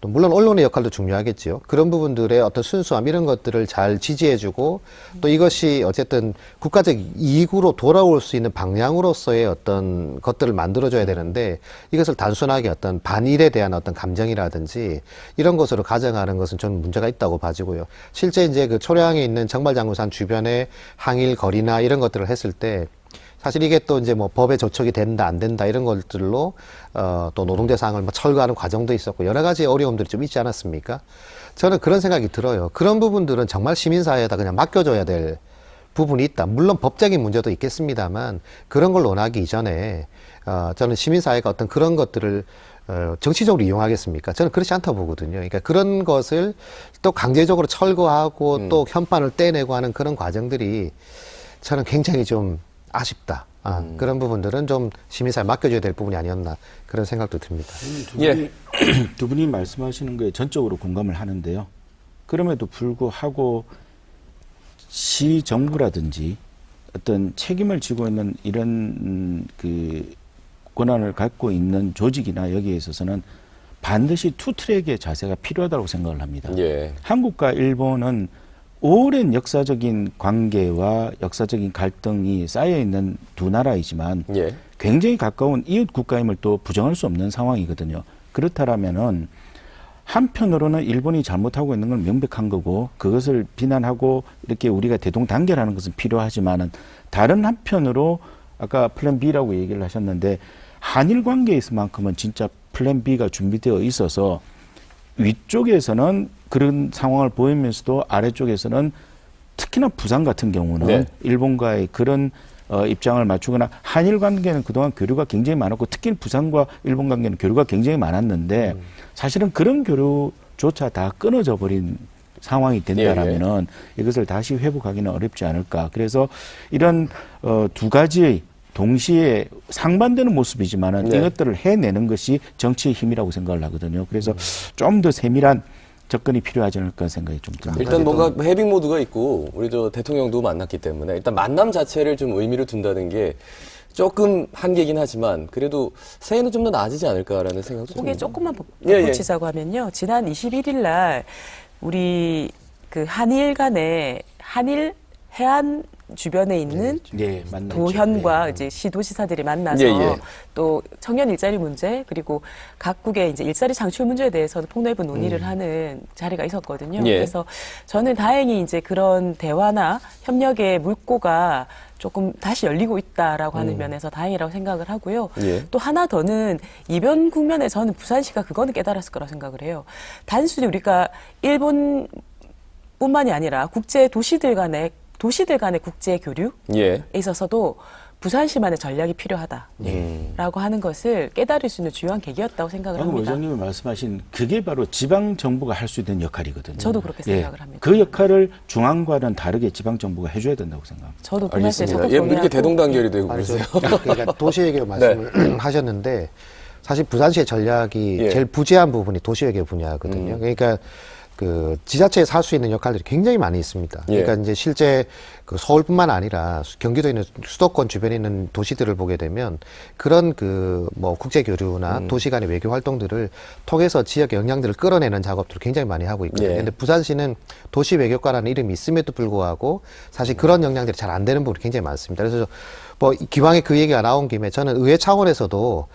또 물론 언론의 역할도 중요하겠지요. 그런 부분들의 어떤 순수함 이런 것들을 잘 지지해주고 또 이것이 어쨌든 국가적 이익으로 돌아올 수 있는 방향으로서의 어떤 것들을 만들어줘야 되는데 이것을 단순하게 어떤 반일에 대한 어떤 감정이라든지 이런 것으로 가져가는 것은 좀 문제가 있다고 봐지고요. 실제 이제 그 초량에 있는 정발장구산 주변에 항일 거리나 이런 것들을 했을 때 사실 이게 또 이제 뭐 법에 저촉이 된다 안 된다 이런 것들로 또 노동자 사항을 뭐 철거하는 과정도 있었고 여러 가지 어려움들이 좀 있지 않았습니까? 저는 그런 생각이 들어요. 그런 부분들은 정말 시민사회에다 그냥 맡겨줘야 될 부분이 있다. 물론 법적인 문제도 있겠습니다만 그런 걸 논하기 이전에 저는 시민사회가 어떤 그런 것들을 정치적으로 이용하겠습니까? 저는 그렇지 않다고 보거든요. 그러니까 그런 것을 또 강제적으로 철거하고 또 현판을 떼내고 하는 그런 과정들이 저는 굉장히 좀 아쉽다. 그런 부분들은 좀 시민사회에 맡겨줘야 될 부분이 아니었나 그런 생각도 듭니다. 두 분이 말씀하시는 거에 전적으로 공감을 하는데요. 그럼에도 불구하고 시 정부라든지 어떤 책임을 지고 있는 이런 그 권한을 갖고 있는 조직이나 여기에 있어서는 반드시 투 트랙의 자세가 필요하다고 생각을 합니다. 예. 한국과 일본은 오랜 역사적인 관계와 역사적인 갈등이 쌓여있는 두 나라이지만 예. 굉장히 가까운 이웃 국가임을 또 부정할 수 없는 상황이거든요. 그렇다면은 한편으로는 일본이 잘못하고 있는 건 명백한 거고 그것을 비난하고 이렇게 우리가 대동단결하는 것은 필요하지만은 다른 한편으로 아까 플랜 B라고 얘기를 하셨는데 한일 관계에서만큼은 진짜 플랜 B가 준비되어 있어서 위쪽에서는 그런 상황을 보이면서도 아래쪽에서는 특히나 부산 같은 경우는 네. 일본과의 그런 입장을 맞추거나 한일 관계는 그동안 교류가 굉장히 많았고 특히 부산과 일본 관계는 교류가 굉장히 많았는데 사실은 그런 교류조차 다 끊어져 버린 상황이 된다라면은 이것을 다시 회복하기는 어렵지 않을까. 그래서 이런 두 가지의 동시에 상반되는 모습이지만은 네. 이것들을 해내는 것이 정치의 힘이라고 생각을 하거든요. 그래서 좀 더 세밀한 접근이 필요하지 않을까 생각이 좀 듭니다. 일단 뭔가 헤빙 모드가 있고 우리 저 대통령도 만났기 때문에 일단 만남 자체를 좀 의미를 둔다는 게 조금 한계긴 하지만 그래도 새해는 좀 더 나아지지 않을까라는 생각도 거기에 듭니다. 조금만 예, 예. 덧붙이자고 하면요. 지난 21일 날 우리 그 한일 간에 한일 해안 주변에 있는 네, 만나죠. 도현과 네. 이제 시도지사들이 만나서 예, 예. 또 청년 일자리 문제 그리고 각국의 이제 일자리 창출 문제에 대해서는 폭넓은 논의를 하는 자리가 있었거든요. 예. 그래서 저는 다행히 이제 그런 대화나 협력의 물꼬가 조금 다시 열리고 있다라고 하는 면에서 다행이라고 생각을 하고요. 예. 또 하나 더는 이번 국면에 저는 부산시가 그거는 깨달았을 거라고 생각을 해요. 단순히 우리가 일본뿐만이 아니라 국제 도시들 간의 국제 교류에 예. 있어서도 부산시만의 전략이 필요하다라고 하는 것을 깨달을 수 있는 주요한 계기였다고 생각을 방금 합니다. 의장님이 말씀하신 그게 바로 지방 정부가 할 수 있는 역할이거든요. 저도 그렇게 생각을 합니다. 그 역할을 중앙과는 다르게 지방 정부가 해줘야 된다고 생각합니다. 저도 그 말씀에 알겠습니다. 적극 예, 동의하고 이렇게 대동단결이 되고 아니, 그러세요. 그러니까 도시외교 말씀을 하셨는데 사실 부산시의 전략이 예. 제일 부재한 부분이 도시외교 분야거든요. 그러니까 그 지자체에서 할 수 있는 역할들이 굉장히 많이 있습니다. 예. 그러니까 이제 실제 그 서울뿐만 아니라 경기도에 있는 수도권 주변에 있는 도시들을 보게 되면 그런 그 뭐 국제 교류나 도시 간의 외교 활동들을 통해서 지역의 역량들을 끌어내는 작업들을 굉장히 많이 하고 있거든요. 예. 근데 부산시는 도시 외교과라는 이름이 있음에도 불구하고 사실 그런 역량들이 잘 안 되는 부분이 굉장히 많습니다. 그래서 뭐 기왕에 그 얘기가 나온 김에 저는 의회 차원에서도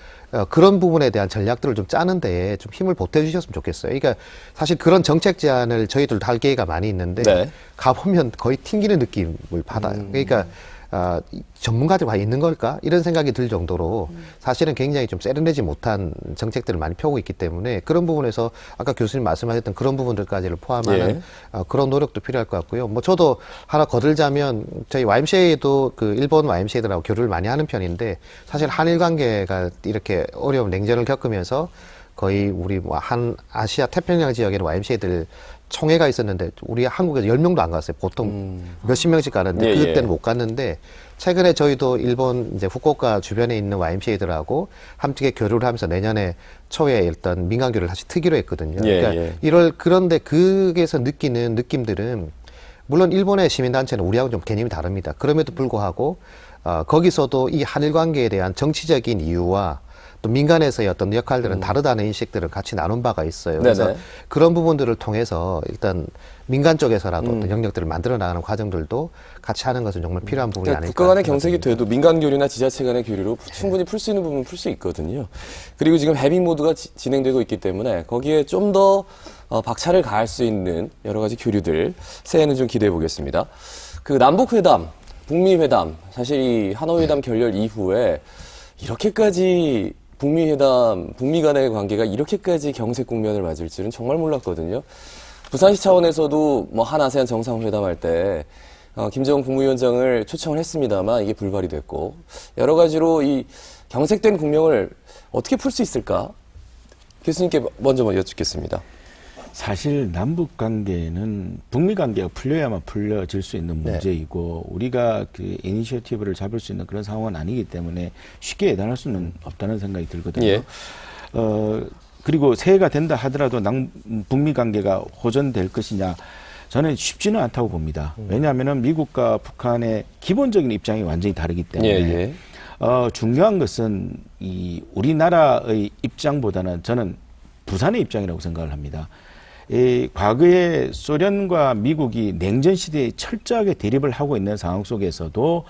그런 부분에 대한 전략들을 좀 짜는데 좀 힘을 보태주셨으면 좋겠어요. 그러니까 사실 그런 정책 제안을 저희들도 할 기회가 많이 있는데 네. 가보면 거의 튕기는 느낌을 받아요. 그러니까 전문가들이 와 있는 걸까? 이런 생각이 들 정도로 사실은 굉장히 좀 세련되지 못한 정책들을 많이 펴고 있기 때문에 그런 부분에서 아까 교수님 말씀하셨던 그런 부분들까지를 포함하는 그런 노력도 필요할 것 같고요. 뭐 저도 하나 거들자면 저희 YMCA도 그 일본 YMCA들하고 교류를 많이 하는 편인데 사실 한일 관계가 이렇게 어려운 냉전을 겪으면서 거의 우리 뭐 한 아시아 태평양 지역에는 YMCA들 총회가 있었는데 우리 한국에서 10명도 안 갔어요. 보통 몇십 명씩 가는데 예, 그때는 예. 못 갔는데 최근에 저희도 일본 이제 후쿠오카 주변에 있는 YMCA들하고 함께 교류를 하면서 내년에 초에 일단 민간 교류를 다시 트기로 했거든요. 예, 그러니까 예. 그런데 그게서 느끼는 느낌들은 물론 일본의 시민단체는 우리하고 좀 개념이 다릅니다. 그럼에도 불구하고 거기서도 이 한일 관계에 대한 정치적인 이유와 또 민간에서의 어떤 역할들은 다르다는 인식들을 같이 나눈 바가 있어요. 그래서 네네. 그런 부분들을 통해서 일단 민간 쪽에서라도 어떤 영역들을 만들어 나가는 과정들도 같이 하는 것은 정말 필요한 부분이 그러니까 아닐까. 국가 간의 경색이 생각합니다. 돼도 민간 교류나 지자체 간의 교류로 충분히 풀 수 있는 부분은 풀 수 있거든요. 그리고 지금 헤빙 모드가 진행되고 있기 때문에 거기에 좀 더 박차를 가할 수 있는 여러 가지 교류들 새해는 좀 기대해 보겠습니다. 그 남북회담, 북미회담, 사실 이 하노이회담 결렬 이후에 이렇게까지 북미 간의 관계가 이렇게까지 경색 국면을 맞을 줄은 정말 몰랐거든요. 부산시 차원에서도 뭐 한아세안 정상회담할 때 김정은 국무위원장을 초청을 했습니다만 이게 불발이 됐고 여러 가지로 이 경색된 국면을 어떻게 풀 수 있을까? 교수님께 먼저 여쭙겠습니다. 사실 남북 관계는 북미 관계가 풀려야만 풀려질 수 있는 문제이고 우리가 그 이니셔티브를 잡을 수 있는 그런 상황은 아니기 때문에 쉽게 예단할 수는 없다는 생각이 들거든요. 예. 그리고 새해가 된다 하더라도 북미 관계가 호전될 것이냐 저는 쉽지는 않다고 봅니다. 왜냐하면은 미국과 북한의 기본적인 입장이 완전히 다르기 때문에 중요한 것은 이 우리나라의 입장보다는 저는 부산의 입장이라고 생각을 합니다. 과거에 소련과 미국이 냉전 시대에 철저하게 대립을 하고 있는 상황 속에서도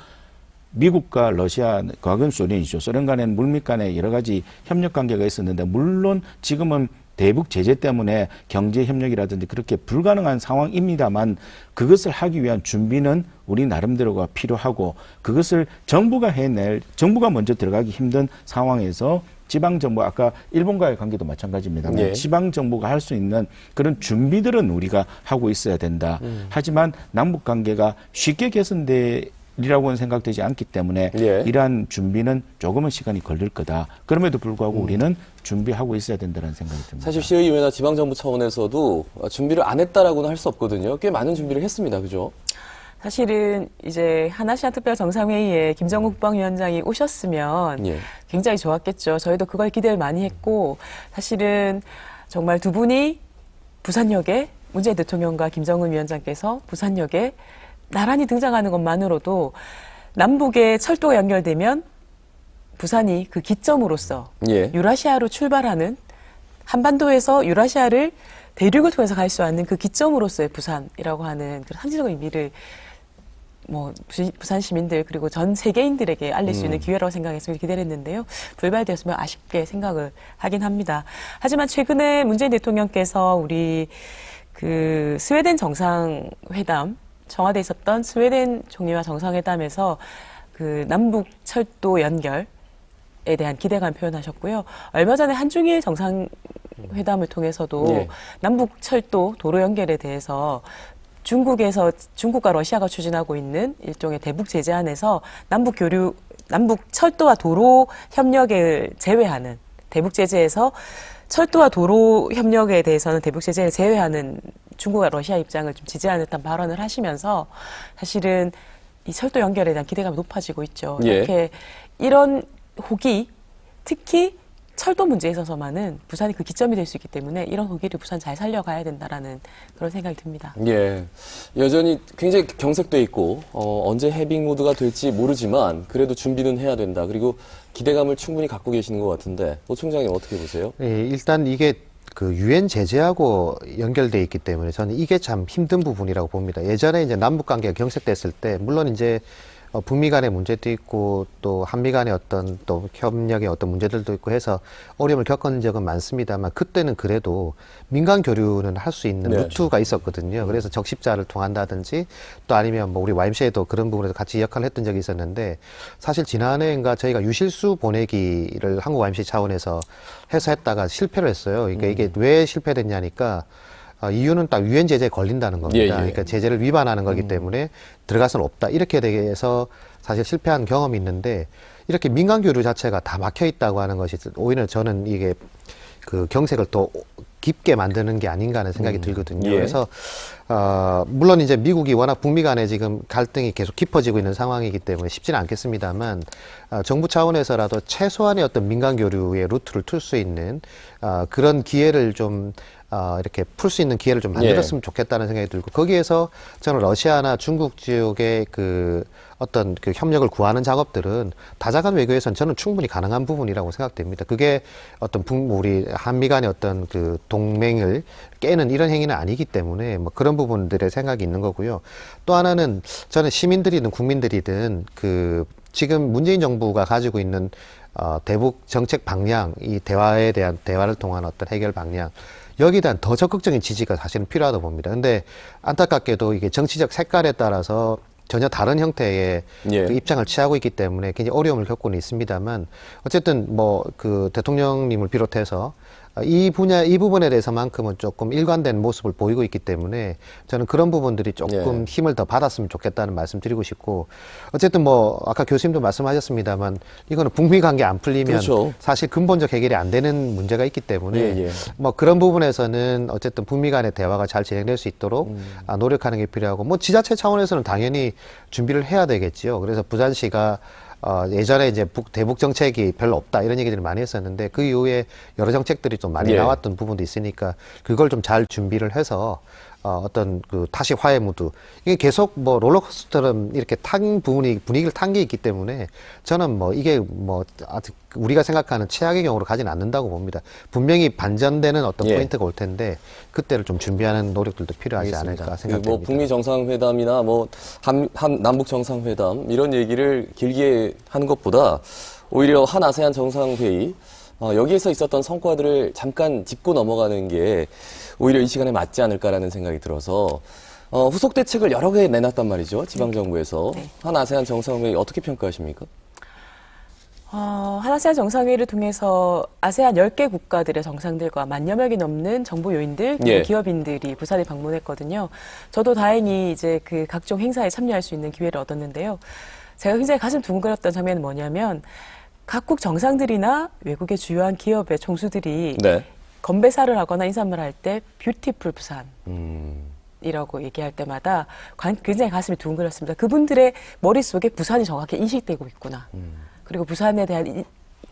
미국과 러시아, 과거는 소련이죠. 소련 간에는 물밑 간에 여러 가지 협력 관계가 있었는데 물론 지금은 대북 제재 때문에 경제 협력이라든지 그렇게 불가능한 상황입니다만 그것을 하기 위한 준비는 우리 나름대로가 필요하고 그것을 정부가 먼저 들어가기 힘든 상황에서 지방정부, 아까 일본과의 관계도 마찬가지입니다만 예. 지방정부가 할 수 있는 그런 준비들은 우리가 하고 있어야 된다. 하지만 남북관계가 쉽게 개선되리라고는 생각되지 않기 때문에 예. 이러한 준비는 조금은 시간이 걸릴 거다. 그럼에도 불구하고 우리는 준비하고 있어야 된다는 생각이 듭니다. 사실 시의회나 지방정부 차원에서도 준비를 안 했다라고는 할 수 없거든요. 꽤 많은 준비를 했습니다. 그죠? 사실은 이제 한아시안 특별 정상회의에 김정은 국방위원장이 오셨으면 예. 굉장히 좋았겠죠. 저희도 그걸 기대를 많이 했고 사실은 정말 두 분이 부산역에 문재인 대통령과 김정은 위원장께서 부산역에 나란히 등장하는 것만으로도 남북의 철도가 연결되면 부산이 그 기점으로서 예. 유라시아로 출발하는 한반도에서 유라시아를 대륙을 통해서 갈 수 있는 그 기점으로서의 부산이라고 하는 그런 상징적인 의미를 부산 시민들 그리고 전 세계인들에게 알릴 수 있는 기회라고 생각해서 기대를 했는데요. 불발되었으면 아쉽게 생각을 하긴 합니다. 하지만 최근에 문재인 대통령께서 우리 그 스웨덴 정상회담, 청와대에 있었던 스웨덴 총리와 정상회담에서 그 남북 철도 연결에 대한 기대감 표현하셨고요. 얼마 전에 한중일 정상회담을 통해서도 예. 남북 철도 도로 연결에 대해서 중국과 러시아가 추진하고 있는 일종의 대북 제재안에서 남북 철도와 도로 협력을 제외하는 대북 제재에서 철도와 도로 협력에 대해서는 대북 제재를 제외하는 중국과 러시아 입장을 좀 지지하는 듯한 발언을 하시면서 사실은 이 철도 연결에 대한 기대감이 높아지고 있죠. 예. 이렇게 이런 호기, 특히 철도 문제에 있어서만은 부산이 그 기점이 될 수 있기 때문에 이런 호기를 부산 잘 살려가야 된다라는 그런 생각이 듭니다. 예. 여전히 굉장히 경색돼 있고, 언제 해빙 모드가 될지 모르지만, 그래도 준비는 해야 된다. 그리고 기대감을 충분히 갖고 계시는 것 같은데, 노 총장님 어떻게 보세요? 예, 일단 이게 그 유엔 제재하고 연결돼 있기 때문에 저는 이게 참 힘든 부분이라고 봅니다. 예전에 이제 남북 관계가 경색됐을 때 물론 이제 북미 간의 문제도 있고 또 한미 간의 어떤 또 협력의 어떤 문제들도 있고 해서 어려움을 겪은 적은 많습니다만 그때는 그래도 민간 교류는 할 수 있는 네. 루트가 있었거든요. 그래서 적십자를 통한다든지 또 아니면 뭐 우리 YMCA도 그런 부분에서 같이 역할을 했던 적이 있었는데 사실 지난해인가 저희가 유실수 보내기를 한국 YMCA 차원에서 해서 했다가 실패를 했어요. 그러니까 이게 왜 실패됐냐니까 이유는 딱 유엔 제재에 걸린다는 겁니다. 예, 예. 그러니까 제재를 위반하는 거기 때문에 들어갈 수는 없다. 이렇게 돼서 사실 실패한 경험이 있는데 이렇게 민간 교류 자체가 다 막혀 있다고 하는 것이 오히려 저는 이게 그 경색을 더 깊게 만드는 게 아닌가 하는 생각이 들거든요. 예. 그래서 물론 이제 미국이 워낙 북미 간에 지금 갈등이 계속 깊어지고 있는 상황이기 때문에 쉽지는 않겠습니다만 정부 차원에서라도 최소한의 어떤 민간 교류의 루트를 틀 수 있는 그런 기회를 좀 이렇게 풀 수 있는 기회를 좀 만들었으면 좋겠다는 생각이 들고 거기에서 저는 러시아나 중국 지역의 그 어떤 그 협력을 구하는 작업들은 다자간 외교에서는 저는 충분히 가능한 부분이라고 생각됩니다. 그게 어떤 우리 한미 간의 어떤 그 동맹을 깨는 이런 행위는 아니기 때문에 뭐 그런 부분들의 생각이 있는 거고요. 또 하나는 저는 시민들이든 국민들이든 그 지금 문재인 정부가 가지고 있는 대북 정책 방향, 이 대화에 대한 대화를 통한 어떤 해결 방향 여기에 대한 더 적극적인 지지가 사실은 필요하다고 봅니다. 근데 안타깝게도 이게 정치적 색깔에 따라서 전혀 다른 형태의 예. 그 입장을 취하고 있기 때문에 굉장히 어려움을 겪고는 있습니다만 어쨌든 뭐 그 대통령님을 비롯해서 이 부분에 대해서만큼은 조금 일관된 모습을 보이고 있기 때문에 저는 그런 부분들이 조금 예. 힘을 더 받았으면 좋겠다는 말씀 드리고 싶고 어쨌든 뭐 아까 교수님도 말씀하셨습니다만 이거는 북미 관계 안 풀리면 그렇죠. 사실 근본적 해결이 안 되는 문제가 있기 때문에 예, 예. 뭐 그런 부분에서는 어쨌든 북미 간의 대화가 잘 진행될 수 있도록 노력하는 게 필요하고 뭐 지자체 차원에서는 당연히 준비를 해야 되겠지요. 그래서 부산시가 예전에 이제 대북 정책이 별로 없다 이런 얘기들을 많이 했었는데 그 이후에 여러 정책들이 좀 많이 예. 나왔던 부분도 있으니까 그걸 좀 잘 준비를 해서 어떤 그 다시 화해 무드 이게 계속 뭐 롤러코스터처럼 이렇게 분위기를 탄 게 있기 때문에 저는 뭐 이게 뭐 아직 우리가 생각하는 최악의 경우로 가지는 않는다고 봅니다. 분명히 반전되는 어떤 예. 포인트가 올 텐데 그때를 좀 준비하는 노력들도 필요하지 않을까 뭐 생각됩니다. 북미 정상회담이나 뭐 남북 정상회담 이런 얘기를 길게 하는 것보다 오히려 한 아세안 정상회의 여기에서 있었던 성과들을 잠깐 짚고 넘어가는 게 오히려 이 시간에 맞지 않을까라는 생각이 들어서 후속 대책을 여러 개 내놨단 말이죠. 지방정부에서. 네. 한 아세안 정상회의 어떻게 평가하십니까? 한아세안 정상회의를 통해서 아세안 10개 국가들의 정상들과 만여 명이 넘는 정보 요인들, 그리고 예. 기업인들이 부산에 방문했거든요. 저도 다행히 이제 그 각종 행사에 참여할 수 있는 기회를 얻었는데요. 제가 굉장히 가슴 두근거렸던 장면은 뭐냐면 각국 정상들이나 외국의 주요한 기업의 총수들이 네. 건배사를 하거나 인사말을 할 때 뷰티풀 부산. 음, 이라고 얘기할 때마다 굉장히 가슴이 두근거렸습니다. 그분들의 머릿속에 부산이 정확히 인식되고 있구나. 그리고 부산에 대한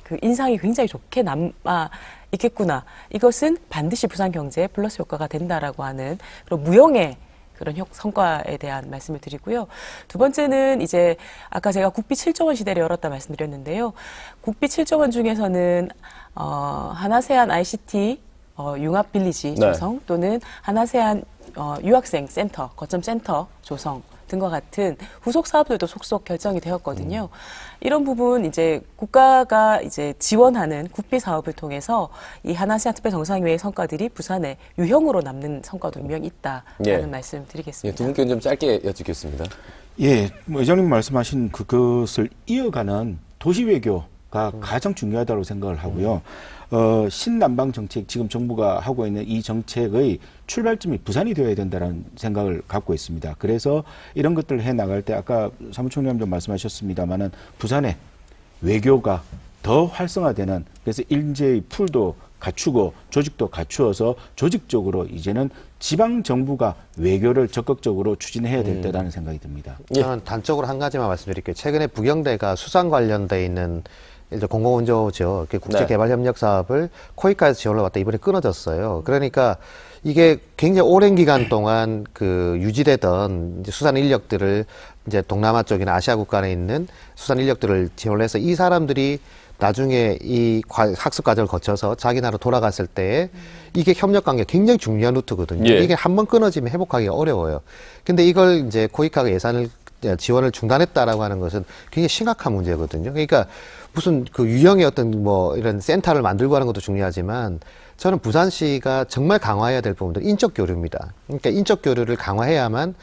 그 인상이 굉장히 좋게 남아 있겠구나. 이것은 반드시 부산 경제에 플러스 효과가 된다라고 하는 그런 무형의 그런 성과에 대한 말씀을 드리고요. 두 번째는 이제 아까 제가 국비 7조 원 시대를 열었다 말씀드렸는데요. 국비 7조 원 중에서는 한아세안 ICT 융합 빌리지 네. 조성 또는 한아세안 유학생 센터, 거점 센터 조성 등과 같은 후속 사업들도 속속 결정이 되었거든요. 이런 부분 이제 국가가 이제 지원하는 국비 사업을 통해서 이 한아세안 특별 정상회의 성과들이 부산에 유형으로 남는 성과도 분명히 있다라는 예. 말씀 예, 드리겠습니다. 두 분께 좀 짧게 여쭙겠습니다. 예, 뭐 의장님 말씀하신 그것을 이어가는 도시 외교가 가장 중요하다고 생각을 하고요. 신남방 정책, 지금 정부가 하고 있는 이 정책의 출발점이 부산이 되어야 된다는 생각을 갖고 있습니다. 그래서 이런 것들을 해 나갈 때 아까 사무총장님도 말씀하셨습니다만은 부산에 외교가 더 활성화되는, 그래서 인재의 풀도 갖추고 조직도 갖추어서 조직적으로 이제는 지방 정부가 외교를 적극적으로 추진해야 될 때라는 생각이 듭니다. 예. 저는 단적으로 한 가지만 말씀드릴게요. 최근에 부경대가 수산 관련돼 있는 일단 공공운조죠. 국제개발협력 사업을 코이카에서 지원을 받다 이번에 끊어졌어요. 그러니까 이게 굉장히 오랜 기간 동안 그 유지되던 이제 수산 인력들을 이제 동남아 쪽이나 아시아 국가에 있는 수산 인력들을 지원을 해서 이 사람들이 나중에 이 학습 과정을 거쳐서 자기 나라로 돌아갔을 때 이게 협력 관계가 굉장히 중요한 루트거든요. 예. 이게 한번 끊어지면 회복하기가 어려워요. 근데 이걸 이제 코이카가 예산을 지원을 중단했다라고 하는 것은 굉장히 심각한 문제거든요. 그러니까 무슨 그 유형의 어떤 뭐 이런 센터를 만들고 하는 것도 중요하지만 저는 부산시가 정말 강화해야 될 부분들 인적 교류입니다. 그러니까 인적 교류를 강화해야만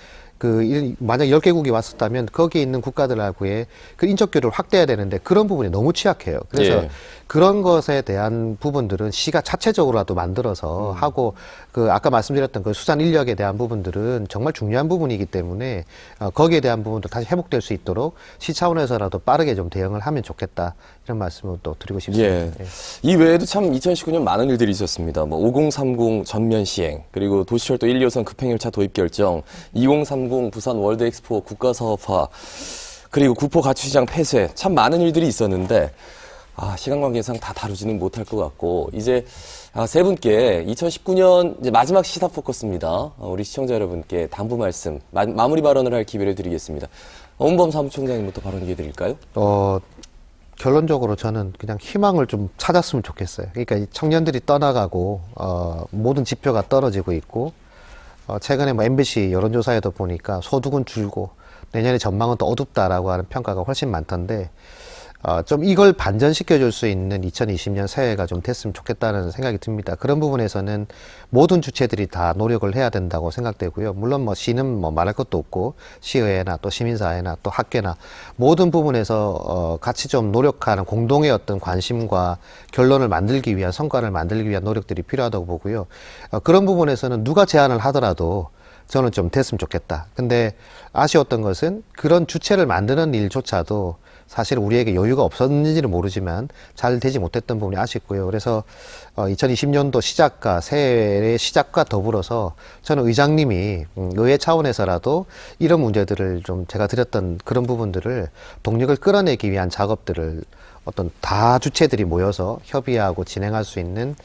만약 10개국이 왔었다면 거기에 있는 국가들하고의 그 인적 교류를 확대해야 되는데 그런 부분이 너무 취약해요. 그래서 예. 그런 것에 대한 부분들은 시가 자체적으로라도 만들어서 하고 아까 말씀드렸던 그 수산 인력에 대한 부분들은 정말 중요한 부분이기 때문에 거기에 대한 부분도 다시 회복될 수 있도록 시 차원에서라도 빠르게 좀 대응을 하면 좋겠다 이런 말씀을 또 드리고 싶습니다. 예. 이 외에도 참 2019년 많은 일들이 있었습니다. 뭐 5030 전면 시행, 그리고 도시철도 1, 2호선 급행열차 도입 결정, 2030 부산 월드 엑스포 국가사업화, 그리고 구포 가축시장 폐쇄, 참 많은 일들이 있었는데 시간 관계상 다 다루지는 못할 것 같고 이제 세 분께 2019년 이제 마지막 시사 포커스입니다. 우리 시청자 여러분께 당부 말씀, 마무리 발언을 할 기회를 드리겠습니다. 엄범 사무총장님부터 발언 기회 드릴까요? 결론적으로 저는 그냥 희망을 좀 찾았으면 좋겠어요. 그러니까 이 청년들이 떠나가고 모든 지표가 떨어지고 있고 최근에 뭐 MBC 여론조사에도 보니까 소득은 줄고 내년에 전망은 더 어둡다라고 하는 평가가 훨씬 많던데 좀 이걸 반전시켜줄 수 있는 2020년 새해가 좀 됐으면 좋겠다는 생각이 듭니다. 그런 부분에서는 모든 주체들이 다 노력을 해야 된다고 생각되고요. 물론 뭐 시는 뭐 말할 것도 없고 시의회나 또 시민사회나 또 학계나 모든 부분에서 같이 좀 노력하는 공동의 어떤 관심과 결론을 만들기 위한 성과를 만들기 위한 노력들이 필요하다고 보고요. 그런 부분에서는 누가 제안을 하더라도 저는 좀 됐으면 좋겠다. 근데 아쉬웠던 것은 그런 주체를 만드는 일조차도 사실 우리에게 여유가 없었는지는 모르지만 잘 되지 못했던 부분이 아쉽고요. 그래서 2020년도 시작과 새해의 시작과 더불어서 저는 의장님이 의회 차원에서라도 이런 문제들을 좀 제가 드렸던 그런 부분들을 동력을 끌어내기 위한 작업들을 어떤 다 주체들이 모여서 협의하고 진행할 수 있는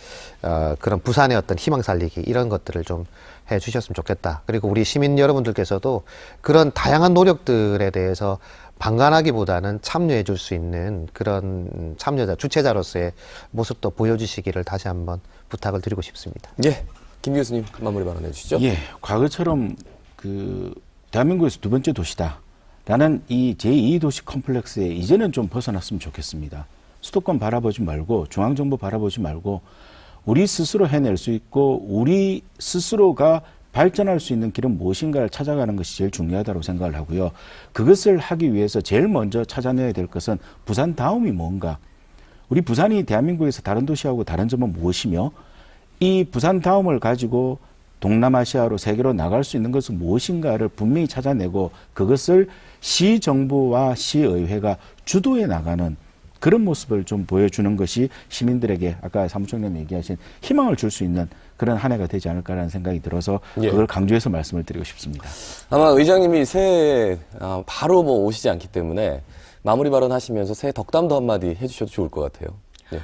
그런 부산의 어떤 희망 살리기 이런 것들을 좀 해 주셨으면 좋겠다. 그리고 우리 시민 여러분들께서도 그런 다양한 노력들에 대해서 방관하기보다는 참여해 줄 수 있는 그런 참여자, 주체자로서의 모습도 보여주시기를 다시 한번 부탁을 드리고 싶습니다. 예. 김 교수님 마무리 발언해 주시죠. 예, 과거처럼 대한민국에서 두 번째 도시다 라는 이 제2도시 컴플렉스에 이제는 좀 벗어났으면 좋겠습니다. 수도권 바라보지 말고 중앙정부 바라보지 말고 우리 스스로 해낼 수 있고 우리 스스로가 발전할 수 있는 길은 무엇인가를 찾아가는 것이 제일 중요하다고 생각을 하고요. 그것을 하기 위해서 제일 먼저 찾아내야 될 것은 부산 다음이 뭔가. 우리 부산이 대한민국에서 다른 도시하고 다른 점은 무엇이며 이 부산 다음을 가지고 동남아시아로 세계로 나갈 수 있는 것은 무엇인가를 분명히 찾아내고 그것을 시정부와 시의회가 주도해 나가는 그런 모습을 좀 보여주는 것이 시민들에게 아까 사무총장님 얘기하신 희망을 줄 수 있는 그런 한 해가 되지 않을까라는 생각이 들어서 그걸 강조해서 말씀을 드리고 싶습니다. 아마 의장님이 새해 바로 뭐 오시지 않기 때문에 마무리 발언하시면서 새해 덕담도 한마디 해주셔도 좋을 것 같아요. 네.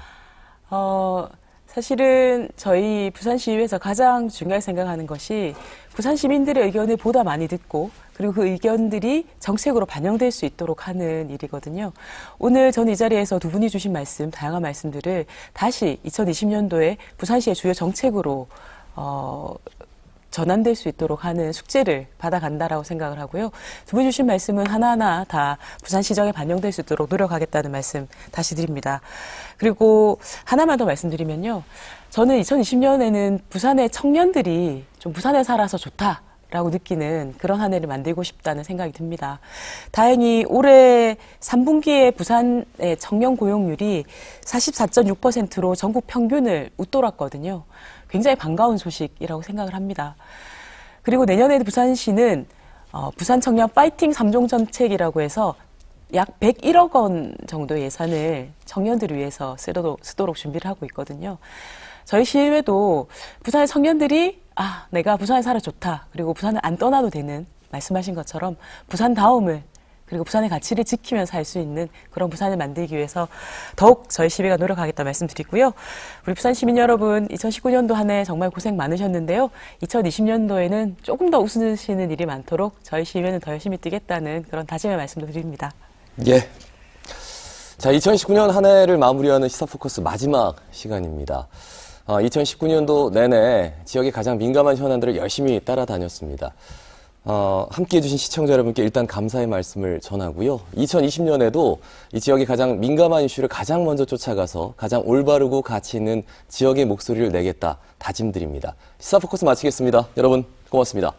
사실은 저희 부산시의회에서 가장 중요하게 생각하는 것이 부산 시민들의 의견을 보다 많이 듣고 그리고 그 의견들이 정책으로 반영될 수 있도록 하는 일이거든요. 오늘 저는 이 자리에서 두 분이 주신 말씀, 다양한 말씀들을 다시 2020년도에 부산시의 주요 정책으로 전환될 수 있도록 하는 숙제를 받아간다라고 생각을 하고요. 두 분 주신 말씀은 하나하나 다 부산 시정에 반영될 수 있도록 노력하겠다는 말씀 다시 드립니다. 그리고 하나만 더 말씀드리면요. 저는 2020년에는 부산의 청년들이 좀 부산에 살아서 좋다라고 느끼는 그런 한 해를 만들고 싶다는 생각이 듭니다. 다행히 올해 3분기에 부산의 청년 고용률이 44.6%로 전국 평균을 웃돌았거든요. 굉장히 반가운 소식이라고 생각을 합니다. 그리고 내년에도 부산시는 부산 청년 파이팅 3종 정책이라고 해서 약 101억 원 정도 예산을 청년들을 위해서 쓰도록 준비를 하고 있거든요. 저희 시의회도 부산의 청년들이 내가 부산에 살아 좋다. 그리고 부산을 안 떠나도 되는 말씀하신 것처럼 부산 다움을 그리고 부산의 가치를 지키면서 살 수 있는 그런 부산을 만들기 위해서 더욱 저희 시의회가 노력하겠다 말씀드리고요. 우리 부산 시민 여러분 2019년도 한 해 정말 고생 많으셨는데요. 2020년도에는 조금 더 웃으시는 일이 많도록 저희 시의회는 더 열심히 뛰겠다는 그런 다짐의 말씀도 드립니다. 예. 자, 2019년 한 해를 마무리하는 시사포커스 마지막 시간입니다. 2019년도 내내 지역의 가장 민감한 현안들을 열심히 따라다녔습니다. 함께 해주신 시청자 여러분께 일단 감사의 말씀을 전하고요. 2020년에도 이 지역의 가장 민감한 이슈를 가장 먼저 쫓아가서 가장 올바르고 가치 있는 지역의 목소리를 내겠다 다짐드립니다. 시사포커스 마치겠습니다. 여러분 고맙습니다.